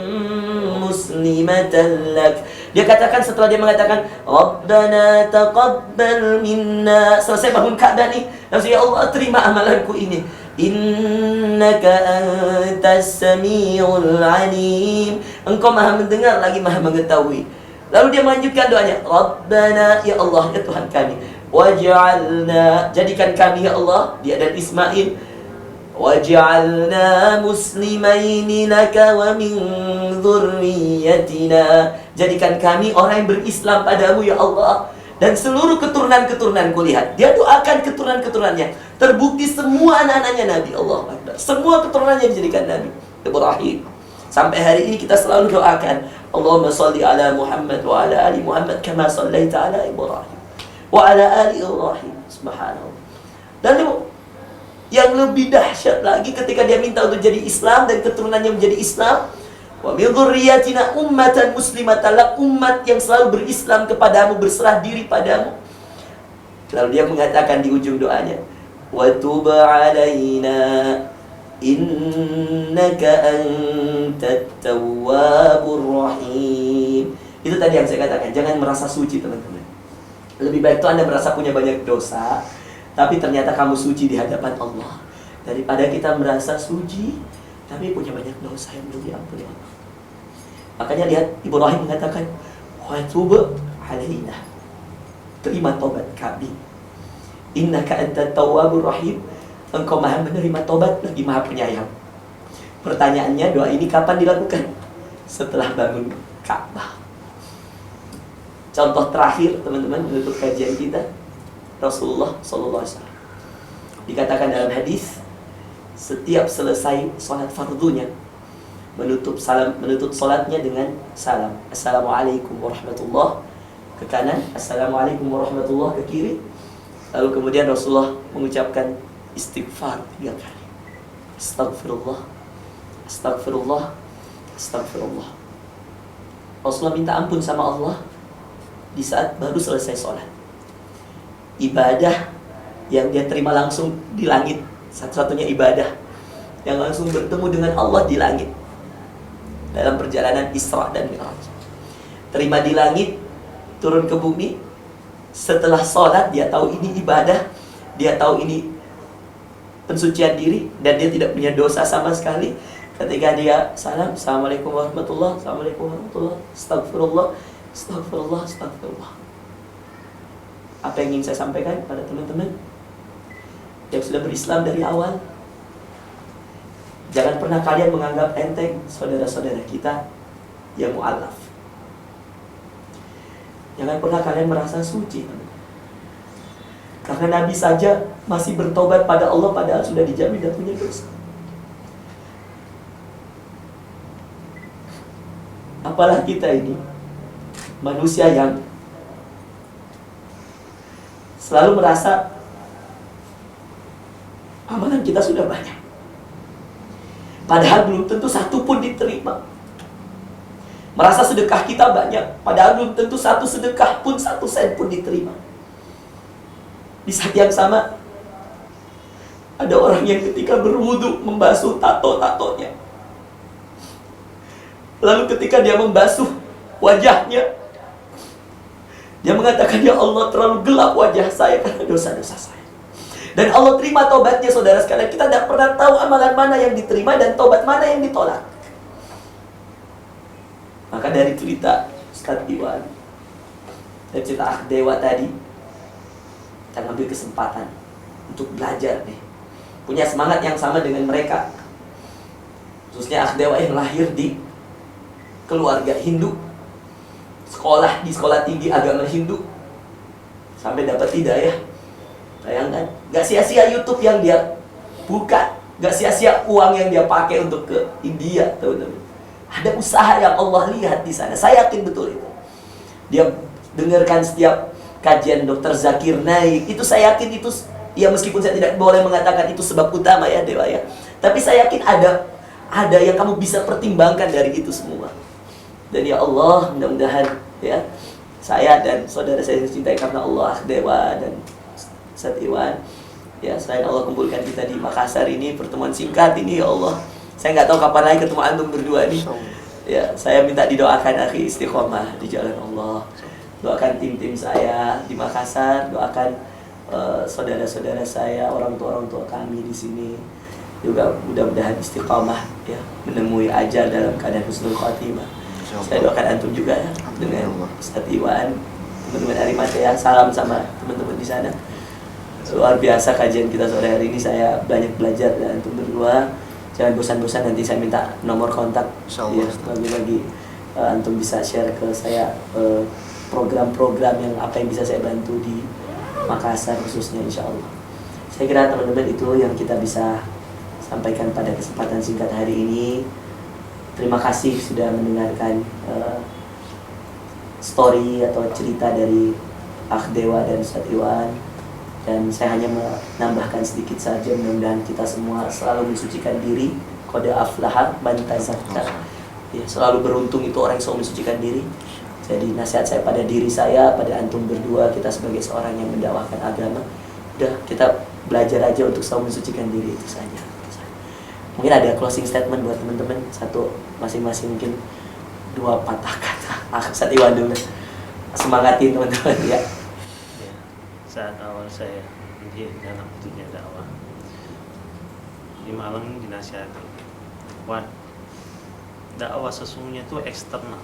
muslimatan lak. Dia katakan, setelah dia mengatakan Rabbana taqabbal minna, selesai bangun Ka'bah nih, langsung ya Allah, terima amalanku ini. Innaka antas samiul alim. Engkau maha mendengar lagi maha mengetahui. Lalu dia melanjutkan doanya, Rabbana, ya Allah, ya Tuhan kami, waj'alna, jadikan kami ya Allah, dia dan Ismail, waj'alna muslimaini laka wa min dzurriyyatina, jadikan kami orang yang berislam padamu ya Allah, dan seluruh keturunan-keturunanku. Lihat, dia doakan keturunan-keturunannya. Terbukti semua anak-anaknya Nabi. Allah Akbar. Semua keturunannya dijadikan Nabi Ibrahim. Sampai hari ini kita selalu doakan, Allahumma salli ala Muhammad wa ala ali Muhammad kama sallaita ala Ibrahim wa ala ali Ibrahim. Subhanallah. Dan yang lebih dahsyat lagi ketika dia minta untuk jadi Islam dan keturunannya menjadi Islam, wa min dzurriyyatina ummatan muslimatan lak, umat yang selalu berislam kepadamu, berserah diri padamu. Lalu dia mengatakan di ujung doanya, wa tub alaina innaka antat tawwabur rahim. Itu tadi yang saya katakan, jangan merasa suci teman-teman. Lebih baik itu Anda merasa punya banyak dosa, tapi ternyata kamu suci di hadapan Allah, daripada kita merasa suci tapi punya banyak dosa yang belum diampuni Allah. Makanya lihat, Ibrahim mengatakan, wa tub alaina, terima tobat kami, innaka antat tawwabur rahim, engkau maha menerima tobat lagi maha penyayang. Pertanyaannya, doa ini kapan dilakukan? Setelah bangun Ka'bah. Contoh terakhir teman-teman menutup kajian kita, Rasulullah SAW dikatakan dalam hadis, setiap selesai sholat fardunya, menutup sholatnya dengan salam, Assalamualaikum warahmatullahi, ke kanan, Assalamualaikum warahmatullahi, ke kiri. Lalu kemudian Rasulullah mengucapkan istighfar 3 kali. Astagfirullah, astagfirullah, astagfirullah. Rasulullah minta ampun sama Allah di saat baru selesai sholat. Ibadah yang dia terima langsung di langit, satu-satunya ibadah yang langsung bertemu dengan Allah di langit dalam perjalanan Isra dan Mi'raj. Terima di langit, turun ke bumi. Setelah sholat dia tahu ini ibadah, dia tahu ini pensucian diri, dan dia tidak punya dosa sama sekali. Ketika dia salam, Assalamualaikum warahmatullahi, Assalamualaikum warahmatullahi, astagfirullah, astagfirullah, astagfirullah. Apa yang ingin saya sampaikan pada teman-teman yang sudah berislam dari awal, jangan pernah kalian menganggap enteng saudara-saudara kita yang mu'alaf. Jangan pernah kalian merasa suci, karena Nabi saja masih bertobat pada Allah padahal sudah dijamin dan punya dosa. Apalah kita ini, manusia yang selalu merasa amalan kita sudah banyak, padahal belum tentu satu pun diterima. Merasa sedekah kita banyak, padahal belum tentu satu sedekah pun, 1 sen pun diterima. Di saat yang sama, ada orang yang ketika berwudu membasuh tato-tatonya. Lalu ketika dia membasuh wajahnya, dia mengatakan, ya Allah, terlalu gelap wajah saya karena dosa-dosa saya. Dan Allah terima tobatnya, saudara sekalian. Kita tidak pernah tahu amalan mana yang diterima dan tobat mana yang ditolak. Maka dari cerita Ustadz Iwan dan cerita Akhdewa tadi, kita ngambil kesempatan untuk belajar nih, punya semangat yang sama dengan mereka, khususnya Akhdewa yang lahir di keluarga Hindu, sekolah di sekolah tinggi agama Hindu, sampai dapat hidayah. Bayangkan, gak sia-sia YouTube yang dia buka, gak sia-sia uang yang dia pakai untuk ke India, teman-teman. Ada usaha yang Allah lihat di sana. Saya yakin betul itu. Dia dengarkan setiap kajian Dr. Zakir Naik. Itu saya yakin itu, ya meskipun saya tidak boleh mengatakan itu sebab utama ya Dewa ya, tapi saya yakin ada yang kamu bisa pertimbangkan dari itu semua. Dan ya Allah, mudah-mudahan ya, saya dan saudara saya yang dicintai karena Allah, Dewa dan Ustadz Iwan, ya selain Allah kumpulkan kita di Makassar ini, pertemuan singkat ini, ya Allah, saya nggak tahu kapan lagi ketemu antum berdua nih. Ya, saya minta didoakan akhi istiqomah di jalan Allah. Doakan tim-tim saya di Makassar, doakan saudara-saudara saya, orang tua kami di sini juga mudah-mudahan istiqamah ya, menemui ajal dalam keadaan husnul khotimah. Saya doakan antum juga ya, dengan Ustaz Iwan, teman-teman Arimate ya, salam sama teman-teman di sana. Luar biasa kajian kita sore hari ini, saya banyak belajar dan antum berdua. Jangan bosan-bosan, nanti saya minta nomor kontak ya, bagi-bagi antum bisa share ke saya program-program yang apa yang bisa saya bantu di Makassar khususnya, insya Allah. Saya kira teman-teman itu yang kita bisa sampaikan pada kesempatan singkat hari ini. Terima kasih sudah mendengarkan story atau cerita dari Akh Dewa dan Ustaz Iwan. Dan saya hanya menambahkan sedikit saja, mudah-mudahan kita semua selalu mensucikan diri. Qad aflaha man tazakka. Ya, selalu beruntung itu orang yang selalu mensucikan diri. Jadi nasihat saya pada diri saya, pada antum berdua, kita sebagai seorang yang mendakwahkan agama, udah kita belajar aja untuk selalu mensucikan diri, itu saja. Mungkin ada closing statement buat teman-teman, satu masing-masing, mungkin 2 patah kata. Ustaz Iwan dulu, semangatin teman-teman ya. Saat awal saya di dalam dunia dakwah di Malang dinasihati, Wan, dakwah sesungguhnya itu eksternal,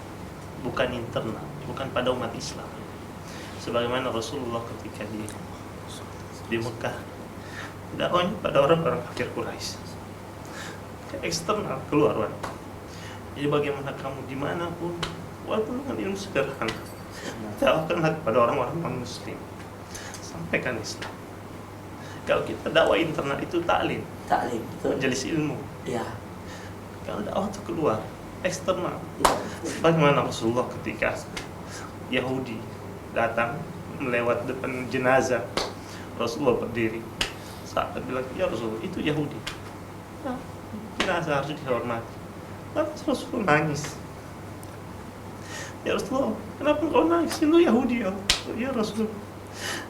bukan internal, bukan pada umat Islam. Sebagaimana Rasulullah ketika di Mekah, dakwahnya pada orang-orang kafir Quraisy, eksternal, keluar, Wan. Jadi bagaimana kamu dimanapun, walaupun dengan ilmu sederhana, dakwahkanlah kepada orang-orang non-muslim, sampaikan Islam. Kalau kita dakwah internal itu taklim, majelis ilmu. Ya. Kalau dakwah itu keluar, eksternal. Bagaimana Rasulullah ketika Yahudi datang melewat depan jenazah, Rasulullah berdiri. Saat bilang, ya Rasulullah, itu Yahudi. Nah, jenazah harus dihormati. Lantas Rasulullah nangis. Ya Rasulullah, kenapa engkau nangis? Itu Yahudi ya Rasulullah.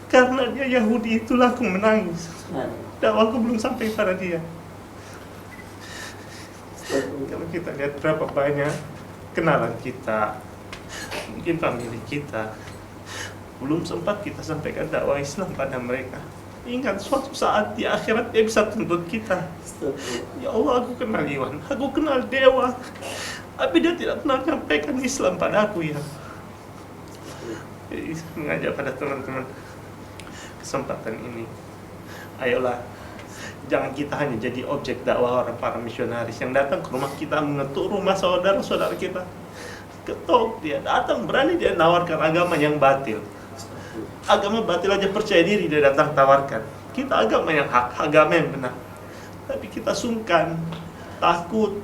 Karena dia Yahudi, itulah aku menangis. Dakwahku belum sampai pada dia. Kalau kita lihat berapa banyak kenalan kita, mungkin famili kita, belum sempat kita sampaikan dakwah Islam pada mereka. Ingat, suatu saat di akhirat dia bisa tuntut kita. Ya Allah, aku kenal Iwan, aku kenal Dewa, tapi dia tidak pernah menyampaikan Islam pada aku ya. Jadi, mengajak pada teman-teman kesempatan ini, ayolah, jangan kita hanya jadi objek dakwah orang para misionaris yang datang ke rumah kita, mengetuk rumah saudara-saudara kita, ketok dia datang, berani dia nawarkan agama yang batil. Agama batil aja percaya diri dia datang tawarkan. Kita agama yang hak, agama yang benar, tapi kita sungkan, takut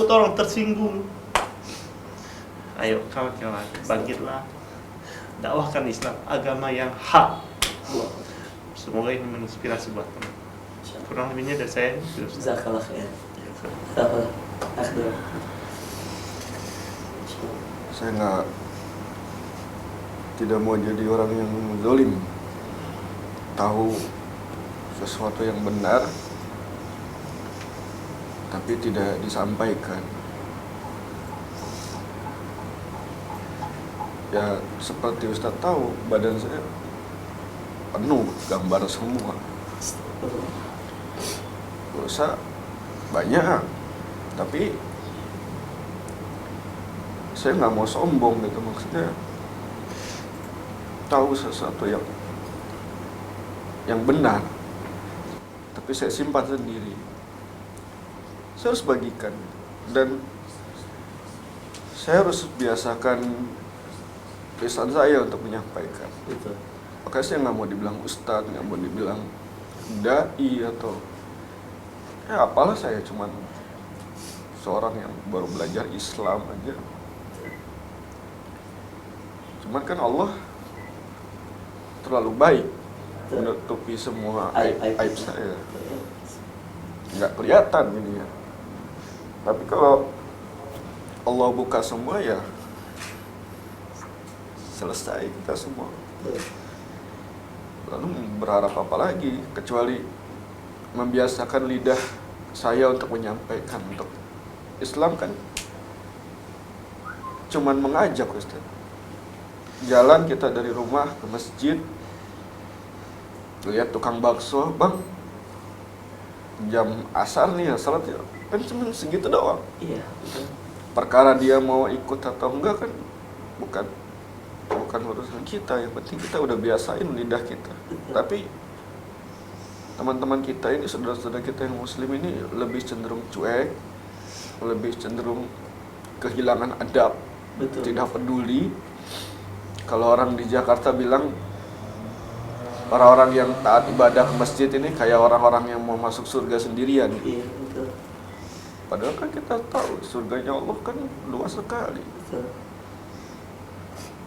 orang tersinggung. Ayo kawan-kawan, bangkitlah, dakwahkan Islam, agama yang hak. Semoga ini menginspirasi buat teman. Kurang lebihnya dari saya. Jazakallah khair. Saya tidak mau jadi orang yang zalim, tahu sesuatu yang benar tapi tidak disampaikan. Ya seperti Ustaz tahu, badan saya penuh gambar semua, dosa banyak, tapi saya nggak mau sombong gitu, maksudnya tahu sesuatu yang benar, tapi saya simpan sendiri. Saya harus bagikan, dan saya harus biasakan lisan saya untuk menyampaikan. Betul. Makanya saya nggak mau dibilang ustadz, nggak mau dibilang dai atau ya apalah, saya cuman seorang yang baru belajar Islam aja. Cuman kan Allah terlalu baik menutupi semua aib saya, nggak kelihatan ini ya. Tapi kalau Allah buka semua ya selesai kita semua. Lalu berharap apa lagi kecuali membiasakan lidah saya untuk menyampaikan. Untuk Islam kan cuman mengajak, Ustaz. Jalan kita dari rumah ke masjid, lihat tukang bakso, bang jam asar nih ya salat ya, kan cuma segitu doang. Iya, betul. Perkara dia mau ikut atau enggak kan bukan bukan urusan kita, yang penting kita udah biasain lidah kita. Tapi teman-teman kita ini, saudara-saudara kita yang muslim ini lebih cenderung cuek, lebih cenderung kehilangan adab, Betul. tidak peduli. Kalau orang di Jakarta bilang orang-orang yang taat ibadah ke masjid ini kayak orang-orang yang mau masuk surga sendirian. Iya, betul. Padahal kan kita tahu surganya Allah kan luas sekali. Betul.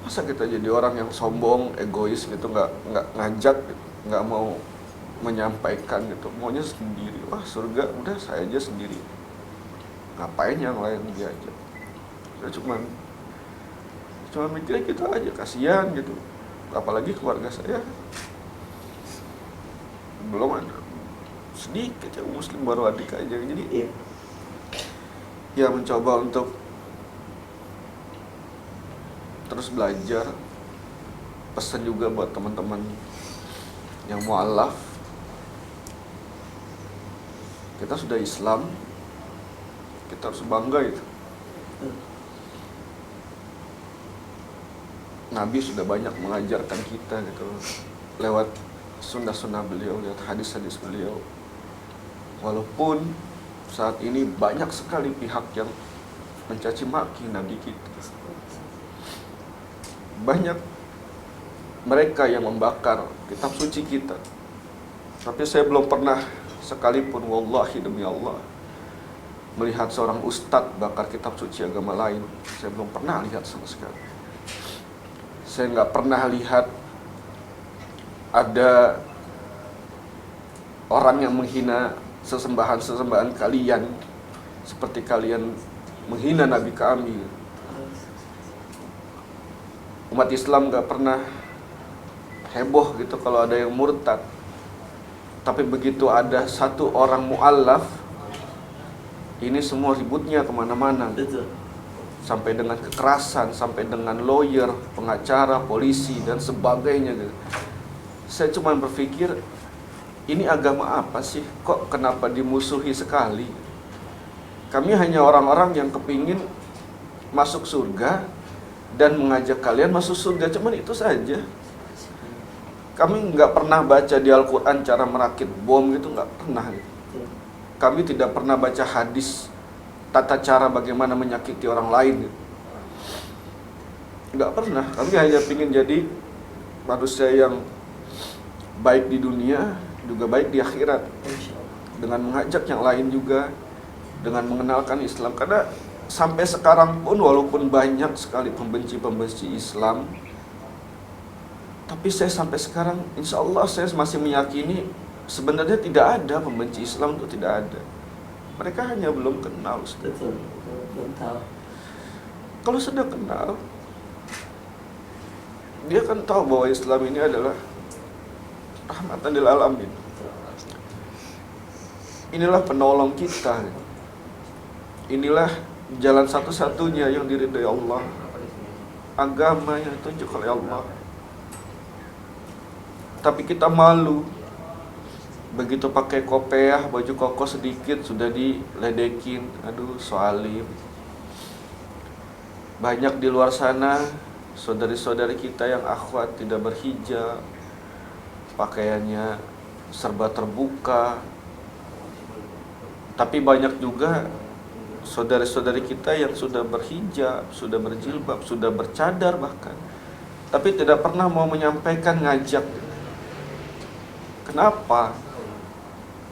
Masa kita jadi orang yang sombong, egois gitu, nggak ngajak, gitu, nggak mau menyampaikan gitu, maunya sendiri. Wah surga udah saya aja sendiri. Ngapain yang lain diajak? Saya cuma mikirnya gitu aja, kasihan gitu. Apalagi keluarga saya belum ada sedikit yang muslim, baru adik aja. Jadi Iya. ya mencoba untuk terus belajar. Pesan juga buat teman-teman yang mualaf, kita sudah Islam, kita harus bangga itu. Nabi sudah banyak mengajarkan kita gitu lewat sunnah-sunnah beliau, lihat hadis-hadis beliau. Walaupun saat ini banyak sekali pihak yang mencaci maki Nabi kita, banyak mereka yang membakar kitab suci kita, tapi saya belum pernah sekalipun, wallahi demi Allah, melihat seorang ustadz bakar kitab suci agama lain. Saya belum pernah lihat sama sekali. Saya nggak pernah lihat ada orang yang menghina sesembahan-sesembahan kalian seperti kalian menghina Nabi kami. Umat Islam nggak pernah heboh gitu kalau ada yang murtad. Tapi begitu ada satu orang mu'allaf, ini semua ributnya kemana-mana. Betul. Sampai dengan kekerasan, sampai dengan lawyer, pengacara, polisi, dan sebagainya gitu. Saya cuma berpikir, ini agama apa sih? Kok kenapa dimusuhi sekali? Kami hanya orang-orang yang kepingin masuk surga dan mengajak kalian masuk surga, cuman itu saja. Kami nggak pernah baca di Al-Quran cara merakit bom gitu, nggak pernah gitu. Kami tidak pernah baca hadis tata cara bagaimana menyakiti orang lain gitu. Nggak pernah. Kami hanya ingin jadi manusia yang baik di dunia, juga baik di akhirat, dengan mengajak yang lain juga, dengan mengenalkan Islam. Karena sampai sekarang pun walaupun banyak sekali pembenci-pembenci Islam, tapi saya sampai sekarang insya Allah saya masih meyakini sebenarnya tidak ada pembenci Islam, itu tidak ada. Mereka hanya belum kenal. Betul. Belum tahu. Kalau sudah kenal, dia kan tahu bahwa Islam ini adalah rahmatan lil alamin. Inilah penolong kita. Inilah jalan satu-satunya yang diridhai Allah. Agama yang ditunjuk oleh Allah. Tapi kita malu. Begitu pakai kopiah, baju koko sedikit sudah diledekin. Aduh, soalim. Banyak di luar sana saudari-saudari kita yang akhwat tidak berhijab, pakaiannya serba terbuka. Tapi banyak juga saudari-saudari kita yang sudah berhijab, sudah berjilbab, sudah bercadar bahkan, tapi tidak pernah mau menyampaikan, ngajak. Kenapa?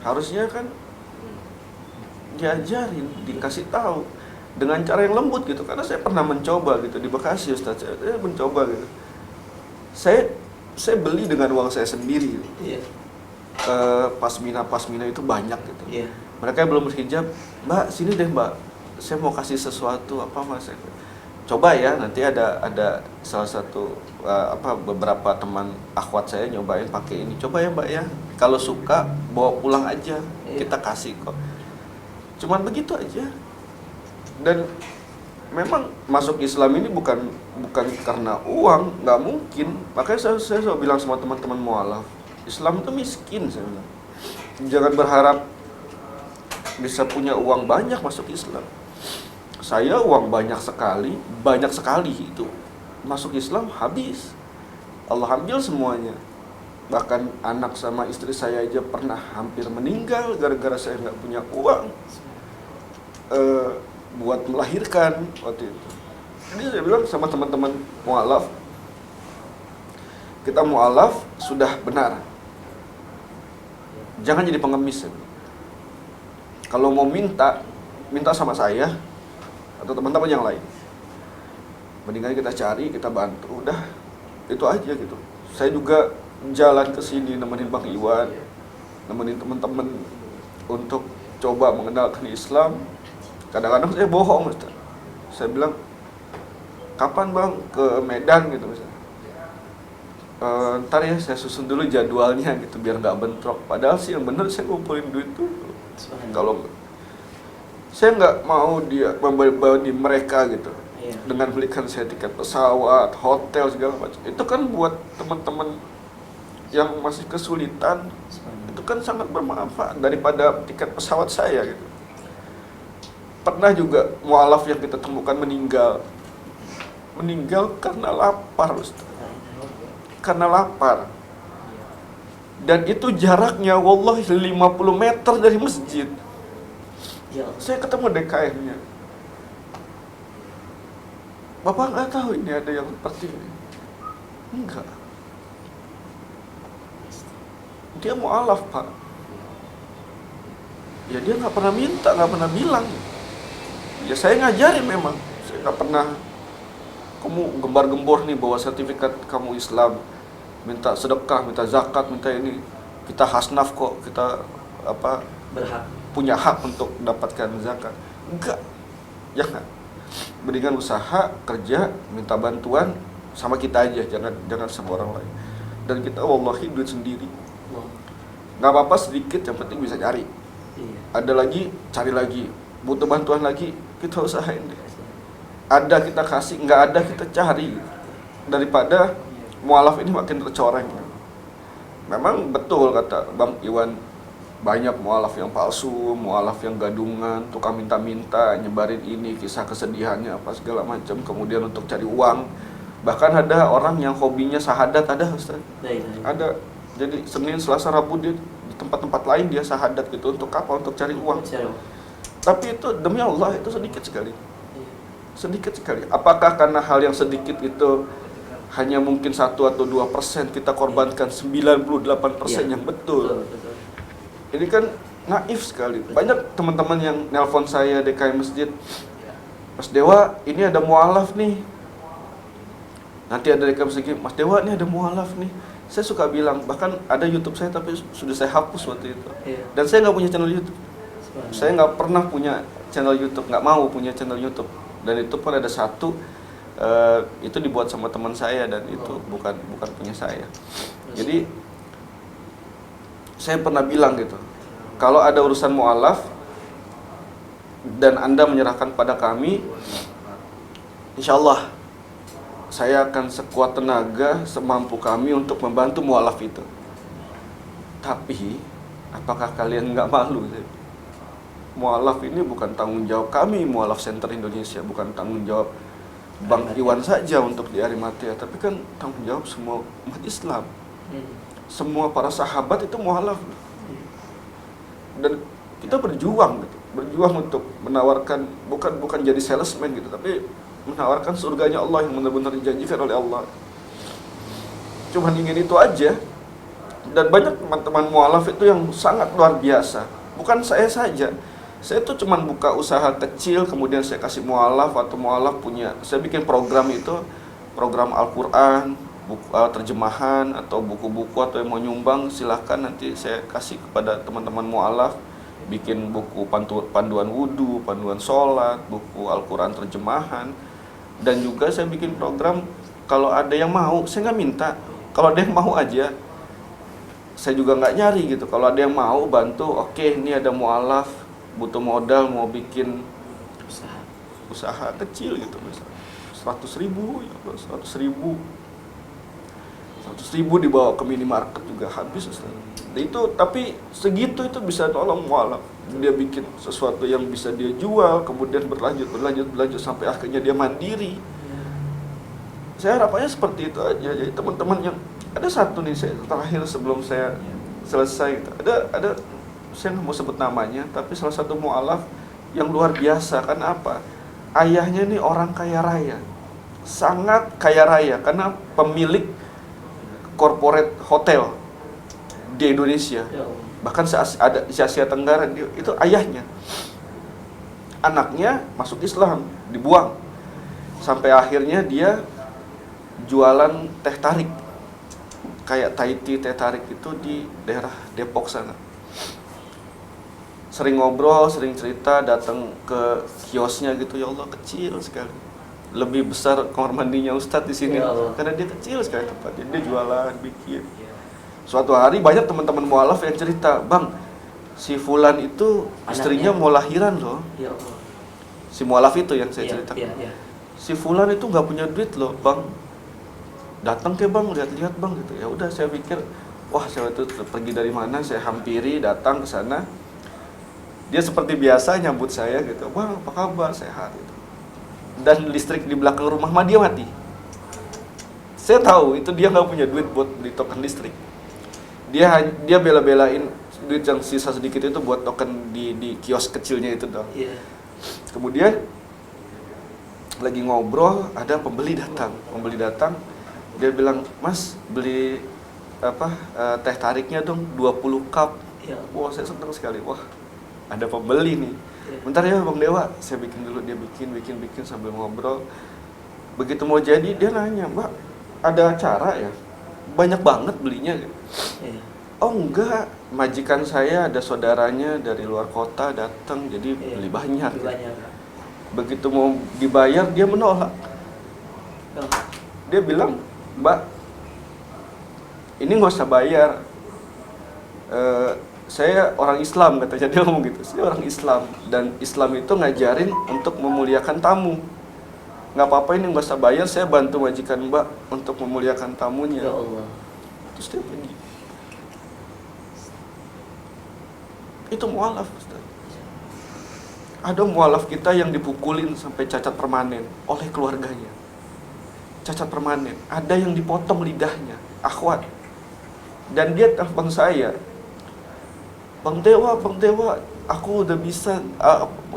Harusnya kan diajarin, dikasih tahu dengan cara yang lembut gitu. Karena saya pernah mencoba gitu di Bekasi, Ustaz. Saya mencoba gitu. Saya beli dengan uang saya sendiri gitu. Iya. Pasmina itu banyak gitu. Iya. Mereka yang belum berhijab, Mbak sini deh Mbak, saya mau kasih sesuatu apa Mas? Coba ya, nanti ada salah satu beberapa teman akhwat saya nyobain pakai ini. Coba ya Mbak ya, kalau suka bawa pulang aja, kita kasih kok. Cuman begitu aja. Dan memang masuk Islam ini bukan karena uang, nggak mungkin. Makanya saya selalu bilang sama teman-teman mualaf, Islam itu miskin, saya bilang. Jangan berharap bisa punya uang banyak masuk Islam. Saya uang banyak sekali itu masuk Islam habis. Allah ambil semuanya. Bahkan anak sama istri saya aja pernah hampir meninggal gara-gara saya nggak punya uang buat melahirkan waktu itu. Jadi saya bilang sama teman-teman mu'alaf, kita mu'alaf sudah benar. Jangan jadi pengemis. Kalau mau minta sama saya atau teman-teman yang lain. Mendingan kita cari, kita bantu, udah itu aja gitu. Saya juga jalan ke sini nemenin Bang Iwan, nemenin teman-teman untuk coba mengenalkan Islam. Kadang-kadang saya bohong, Ustaz. Saya bilang, kapan Bang ke Medan gitu misalnya. Ntar ya saya susun dulu jadwalnya gitu biar nggak bentrok. Padahal sih yang bener saya ngumpulin duit dulu. Kalau saya nggak mau dia membebani mereka gitu. Dengan belikan saya tiket pesawat, hotel segala macam. Itu kan buat teman-teman yang masih kesulitan, itu kan sangat bermanfaat daripada tiket pesawat saya gitu. Pernah juga mu'alaf yang kita temukan meninggal karena lapar, Ustaz. Karena lapar. Dan itu jaraknya wallahi 50 meter dari masjid. Saya ketemu DKM-nya. Bapak nggak tahu ini ada yang seperti ini? Enggak. Dia mu'alaf, Pak. Ya dia nggak pernah minta, nggak pernah bilang. Ya saya ngajarin memang. Saya nggak pernah, kamu gembar-gembor nih bawa sertifikat kamu Islam, minta sedekah, minta zakat, minta ini. Kita hasnaf kok, kita Berhak. punya hak untuk mendapatkan zakat. Enggak. Jangan. Mendingan usaha, kerja, minta bantuan sama kita aja, jangan sama orang lain. Dan kita wallahi duit sendiri. Nggak apa-apa sedikit, yang penting bisa cari. Ada lagi, cari lagi. Butuh bantuan lagi, kita usahain deh. Ada kita kasih, nggak ada kita cari. Daripada mu'alaf ini makin tercoreng. Memang betul kata Bang Iwan, banyak mu'alaf yang palsu, mu'alaf yang gadungan, tukang minta-minta, nyebarin ini, kisah kesedihannya, apa segala macam, kemudian untuk cari uang. Bahkan ada orang yang hobinya sahadat, ada Ustaz. Ada. Jadi Senin, Selasa, Rabu dia di tempat-tempat lain dia sahadat gitu, untuk apa? Untuk cari uang. Tapi itu demi Allah itu sedikit sekali. Sedikit sekali. Apakah karena hal yang sedikit itu hanya mungkin 1 atau 2% kita korbankan 98% yang betul. Ini kan naif sekali. Banyak teman-teman yang nelpon saya DKI Masjid, Mas Dewa, ini ada mu'alaf nih. Nanti ada DKI Masjid, Mas Dewa, ini ada mu'alaf nih. Saya suka bilang, bahkan ada YouTube saya tapi sudah saya hapus waktu itu. Dan saya nggak punya channel YouTube. Saya nggak pernah punya channel YouTube, nggak mau punya channel YouTube. Dan itu pun ada satu, itu dibuat sama teman saya dan itu bukan punya saya. Jadi saya pernah bilang gitu, kalau ada urusan mu'alaf dan Anda menyerahkan pada kami, insya Allah saya akan sekuat tenaga, semampu kami untuk membantu mu'alaf itu. Tapi apakah kalian nggak malu? Mu'alaf ini bukan tanggung jawab kami, Mu'alaf Center Indonesia, bukan tanggung jawab Bang Iwan saja untuk di Arimatea, tapi kan tanggung jawab semua umat Islam. Semua para sahabat itu mu'alaf. Dan kita berjuang gitu. Berjuang untuk menawarkan, bukan jadi salesman gitu, tapi menawarkan surganya Allah yang benar-benar dijanjikan oleh Allah. Cuman ingin itu aja. Dan banyak teman-teman mu'alaf itu yang sangat luar biasa. Bukan saya saja. Saya tuh cuman buka usaha kecil, kemudian saya kasih mu'alaf, atau mu'alaf punya, saya bikin program itu, program Al-Quran, terjemahan atau buku-buku, atau yang mau nyumbang silahkan nanti saya kasih kepada teman-teman mu'alaf, bikin buku panduan wudu, panduan sholat, buku Al-Quran terjemahan. Dan juga saya bikin program, kalau ada yang mau, saya nggak minta, kalau ada yang mau aja, saya juga nggak nyari gitu. Kalau ada yang mau bantu, oke, ini ada mu'alaf, butuh modal, mau bikin usaha kecil gitu, misalnya 100.000, 100.000 100.000 dibawa ke minimarket juga habis, Ustaz. Itu tapi segitu itu bisa tolong mualaf. Dia bikin sesuatu yang bisa dia jual, kemudian berlanjut sampai akhirnya dia mandiri. Saya harapannya seperti itu aja. Jadi teman-teman yang ada satu nih, saya terakhir sebelum saya selesai gitu. Ada saya nggak mau sebut namanya, tapi salah satu mualaf yang luar biasa. Karena apa? Ayahnya nih orang kaya raya, sangat kaya raya, karena pemilik corporate hotel di Indonesia, bahkan ada di Asia Tenggara. Itu ayahnya. Anaknya masuk Islam, dibuang, sampai akhirnya dia jualan teh tarik, kayak Thai tea, teh tarik itu di daerah Depok sana. Sering ngobrol, sering cerita, datang ke kiosnya gitu, ya Allah kecil sekali, lebih besar kamar mandinya Ustadz di sini, karena dia kecil sekali tempatnya. Dia jualan, bikin. Suatu hari banyak teman-teman mualaf yang cerita, Bang, si Fulan itu istrinya mau lahiran loh. Ya Allah. Si mualaf itu yang saya cerita. Iya. Si Fulan itu nggak punya duit loh, Bang. Datang ke Bang, lihat-lihat Bang gitu. Ya udah, saya pikir, wah, saya itu pergi dari mana? Saya hampiri, datang ke sana. Dia seperti biasa nyambut saya gitu. Bang, apa kabar? Sehat gitu. Dan listrik di belakang rumah mah dia mati. Saya tahu itu dia nggak punya duit buat beli token listrik. Dia bela-belain duit yang sisa sedikit itu buat token di kios kecilnya itu dong. Iya. Kemudian lagi ngobrol, ada pembeli datang. Dia bilang, Mas, beli teh tariknya dong 20 cup. Ya. Wah, saya senang sekali. Wah, ada pembeli nih. Bentar ya Bang Dewa, saya bikin dulu. Dia bikin sambil ngobrol. Begitu mau jadi, dia nanya, Mbak, ada acara ya? Banyak banget belinya. Iya. Oh enggak, majikan saya ada saudaranya dari luar kota datang, jadi beli banyak. Begitu mau dibayar, dia menolak. Dia bilang, Mbak, ini nggak usah bayar. Saya orang Islam, katanya. Dia ngomong gitu. Saya orang Islam, dan Islam itu ngajarin untuk memuliakan tamu. Nggak apa-apa, ini nggak usah bayar. Saya bantu majikan Mbak untuk memuliakan tamunya. Ya Allah. Terus dia pergi. Itu mualaf, Ustaz. Ada mualaf kita yang dipukulin sampai cacat permanen oleh keluarganya. Cacat permanen. Ada yang dipotong lidahnya, akhwat. Dan dia telepon saya, Bang Dewa, aku udah bisa.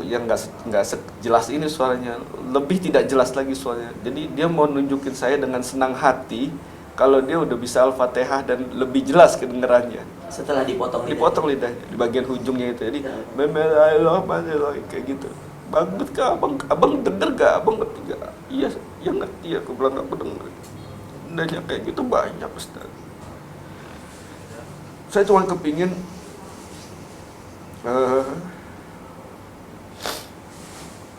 Yang nggak sejelas ini suaranya, lebih tidak jelas lagi suaranya. Jadi dia mau nunjukin saya dengan senang hati kalau dia udah bisa Al-Fatihah dan lebih jelas kedengarannya. Setelah dipotong lidahnya di bagian ujungnya itu. Jadi kayak gitu. Bagus kah abang denger gak? Abang ngerti gak? Iya, ya ngerti. Aku bilang aku denger. Nanya kayak gitu banyak, Ustaz. Saya cuma kepingin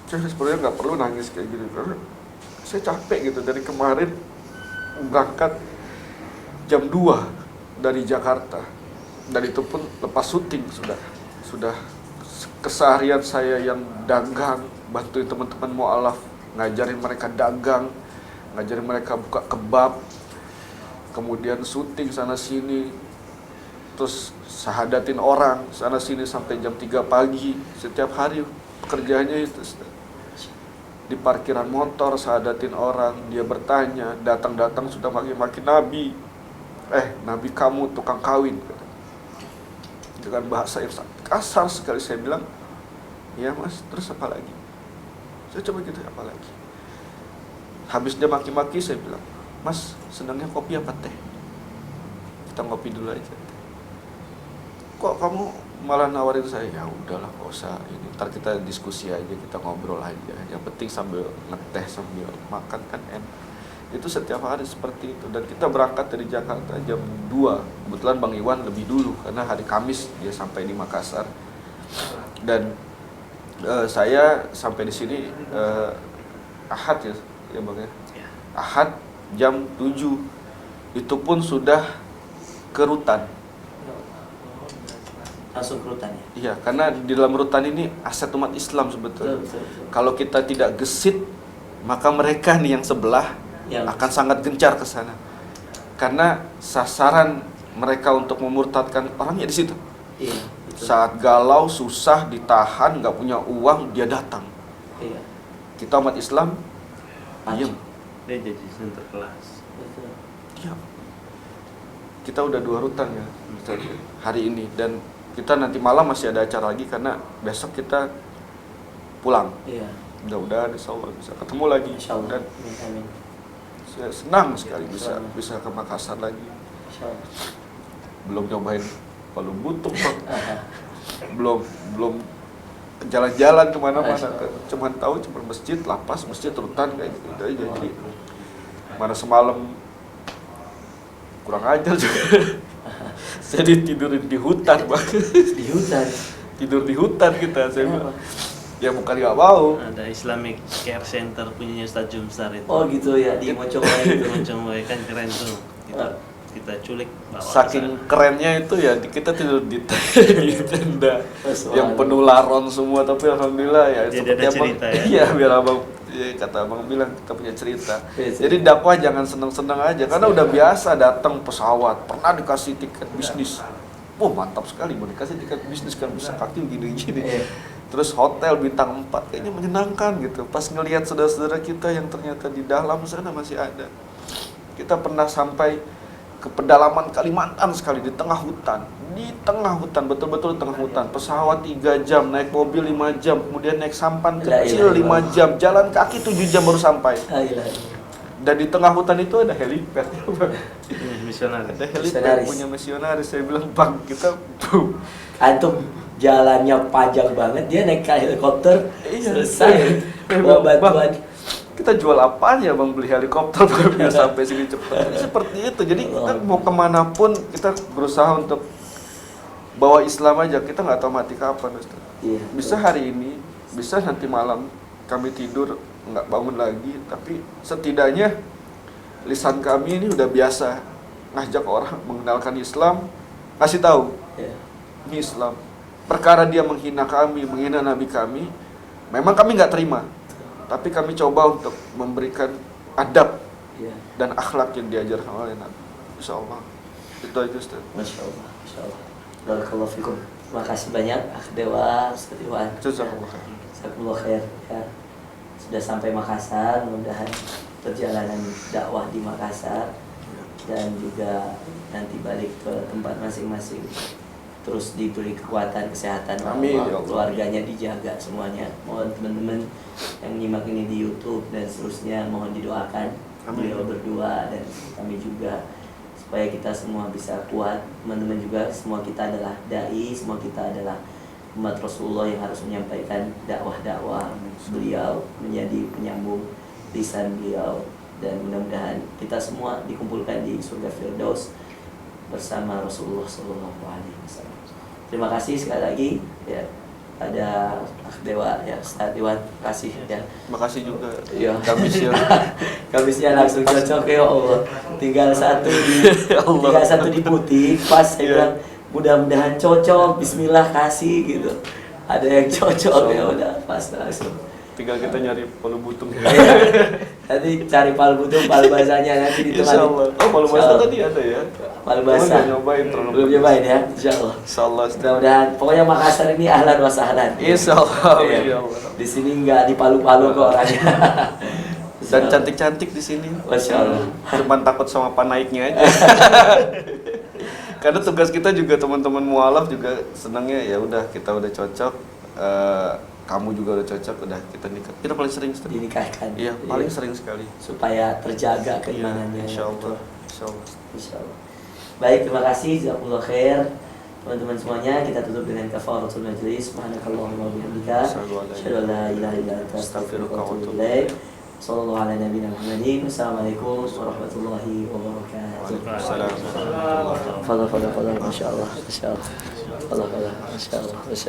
saya sebenarnya nggak perlu nangis kayak gitu, karena saya capek gitu. Dari kemarin berangkat jam 2 dari Jakarta, dan itu pun lepas syuting. Sudah keseharian saya yang dagang, bantuin teman-teman mualaf, ngajarin mereka dagang, ngajarin mereka buka kebab, kemudian syuting sana sini, terus sahadatin orang sana sini sampai jam 3 pagi setiap hari. Pekerjaannya itu di parkiran motor sahadatin orang. Dia bertanya, datang sudah maki-maki Nabi, Nabi kamu tukang kawin, dengan bahasa yang kasar sekali. Saya bilang, ya Mas, terus apa lagi? Saya coba gitu, apa lagi? Habis dia maki-maki, saya bilang, Mas, senangnya kopi apa teh? Kita ngopi dulu aja. Kok kamu malah nawarin saya? Ya udahlah, nggak usah ini, ntar kita diskusi aja, kita ngobrol aja. Yang penting sambil ngeteh, sambil makan kan enak. Itu setiap hari seperti itu. Dan kita berangkat dari Jakarta jam 2. Kebetulan Bang Iwan lebih dulu, karena hari Kamis dia sampai di Makassar. Dan saya sampai di sini Ahad ya Bang ya. Ahad jam 7. Itu pun sudah ke rutan. Langsung ke rutan ya? Iya, karena di dalam rutan ini aset umat Islam sebetulnya. Betul. Kalau kita tidak gesit, maka mereka nih yang sebelah akan sangat gencar ke sana. Karena sasaran mereka untuk memurtadkan orangnya di situ. Iya, betul. Saat galau, susah, ditahan, nggak punya uang, dia datang. Iya. Kita umat Islam, diam. Dia jadi center kelas. Betul. Diam. Kita udah 2 rutan ya hari ini, dan kita nanti malam masih ada acara lagi karena besok kita pulang. Iya. Mudah-mudahan insya Allah bisa ketemu lagi. Insyaallah. Dan Amin. saya senang sekali bisa Insyaallah. ke Makassar lagi. Insyaallah. Belum nyobain Palu Butung, Bang. belum jalan-jalan kemana-mana. Cuman tahu cuma masjid, lapas, masjid, rutan kayak gitu aja. Jadi mana semalam kurang ajar juga. Saya tidurin di hutan, Bang. Di hutan. Tidur di hutan kita. Saya Kenapa? bilang, ya bukan nggak mau. Ada Islamic Care Center punyanya Ustaz Jumsar itu. Oh gitu ya, di Mocobai itu. Mocobai kan keren tuh. Kita culik bawa ke Saking sana. kerennya itu ya kita tidur di di tenda Masya yang Allah. penuh laron semua, tapi alhamdulillah ya Jadi seperti ada abang, cerita ya? iya biar abang ya, kata abang bilang kita punya cerita. Iya, Jadi dakwah jangan seneng-seneng aja karena udah biasa datang pesawat, pernah dikasih tiket bisnis. Wah mantap sekali, mau dikasih tiket bisnis kan bisa kaki gini-gini. Iya. Terus hotel bintang 4 kayaknya menyenangkan gitu. Pas ngelihat saudara-saudara kita yang ternyata di dalam sana masih ada. Kita pernah sampai ke pedalaman Kalimantan sekali, di tengah hutan, betul-betul di tengah hutan. Pesawat 3 jam, naik mobil 5 jam, kemudian naik sampan La kecil ilaha 5 jam, jalan kaki 7 jam baru sampai. La ilaha. Dan di tengah hutan itu ada helipad. Ini misionaris. Ada helipad Misionaris. punya misionaris. Saya bilang, Bang, kita Antum jalannya panjang banget, dia naik ke helikopter, Iya. selesai. Saya Bawa bilang, bantuan. kita jual apaan ya Bang, beli helikopter baru bisa sampai sini cepat. Jadi seperti itu. Jadi kita mau kemanapun kita berusaha untuk bawa Islam aja. Kita nggak tahu mati kapan, Ustaz. Iya. Bisa hari ini, bisa nanti malam kami tidur nggak bangun lagi, tapi setidaknya lisan kami ini udah biasa ngajak orang mengenalkan Islam, kasih tahu Iya. ini Islam. Perkara dia menghina kami, menghina Nabi kami, memang kami nggak terima. Tapi kami coba untuk memberikan adab Iya. dan akhlak yang diajarkan oleh Nabi. Insya Allah. Itu aja Ustaz. Masya Allah, Masya Allah. Barakallahu fikum. Terima kasih banyak, Akh Dewa, Ustaz Iwan. Jazakallah khair. Jazakumullah khair. Ya. Sudah sampai Makassar, mudah-mudahan perjalanan dakwah di Makassar dan juga nanti balik ke tempat masing-masing terus diberi kekuatan kesehatan Amin, ya Allah, Allah. keluarganya dijaga semuanya. Mohon teman-teman yang nyimak ini di YouTube dan seterusnya mohon didoakan Amin. beliau berdua dan kami juga supaya kita semua bisa kuat. Teman-teman juga semua kita adalah dai, semua kita adalah umat Rasulullah yang harus menyampaikan dakwah-dakwah beliau, menjadi penyambung lisan beliau, dan mudah-mudahan kita semua dikumpulkan di surga Firdaus bersama Rasulullah SAW. Terima kasih sekali lagi ya, ada Akh Dewa ya, Ustaz Iwan, terima kasih ya. Terima kasih juga. Iya. Kami siap. Kabisnya langsung cocok ya Allah. Tinggal satu Ya Allah. tinggal satu di putih pas saya Iya. bilang mudah-mudahan cocok, bismillah kasih gitu. Ada yang cocok ya udah pas langsung. Tinggal kita nyari Palu Butung. Iya. Nanti cari palu butuh palu basahnya nanti Insya ditemani. Allah. Oh, Palu basah tadi ada ya? Palu Cuman basah. nggak nyobain terlalu. Belum nyobain ya, insya Allah. Insya Allah. Mudah-mudahan pokoknya Makassar ini ahlan wa sahlan. Insya Allah. Iya. Ya Allah. Di sini nggak dipalu-palu kok orangnya. Dan cantik-cantik di sini. Masya Allah. Cuman takut sama panaiknya aja. Karena tugas kita juga teman-teman mualaf juga senangnya ya udah kita udah cocok, kamu juga udah cocok, udah kita nikah. Kita paling sering Ustaz. Dinikahkan. Iya, paling sering sekali. Supaya terjaga Iya, keimanannya. insya Allah. Insya Allah. Insya Allah. Baik, terima kasih. Jazakumullah khair. Teman-teman semuanya, kita tutup dengan kafaratul majlis. Subhanakallahumma wa bihamdika. Asyhadu an la ilaha illa anta astaghfiruka wa atubu ilaik. Sallallahu ala nabiyina Muhammadin. Wassalamualaikum warahmatullahi wabarakatuh. Waalaikumsalam. Fadal, fadal, fadal. Masya Allah. Masya Allah. Fadal, fadal. Masya Allah. Masya Allah.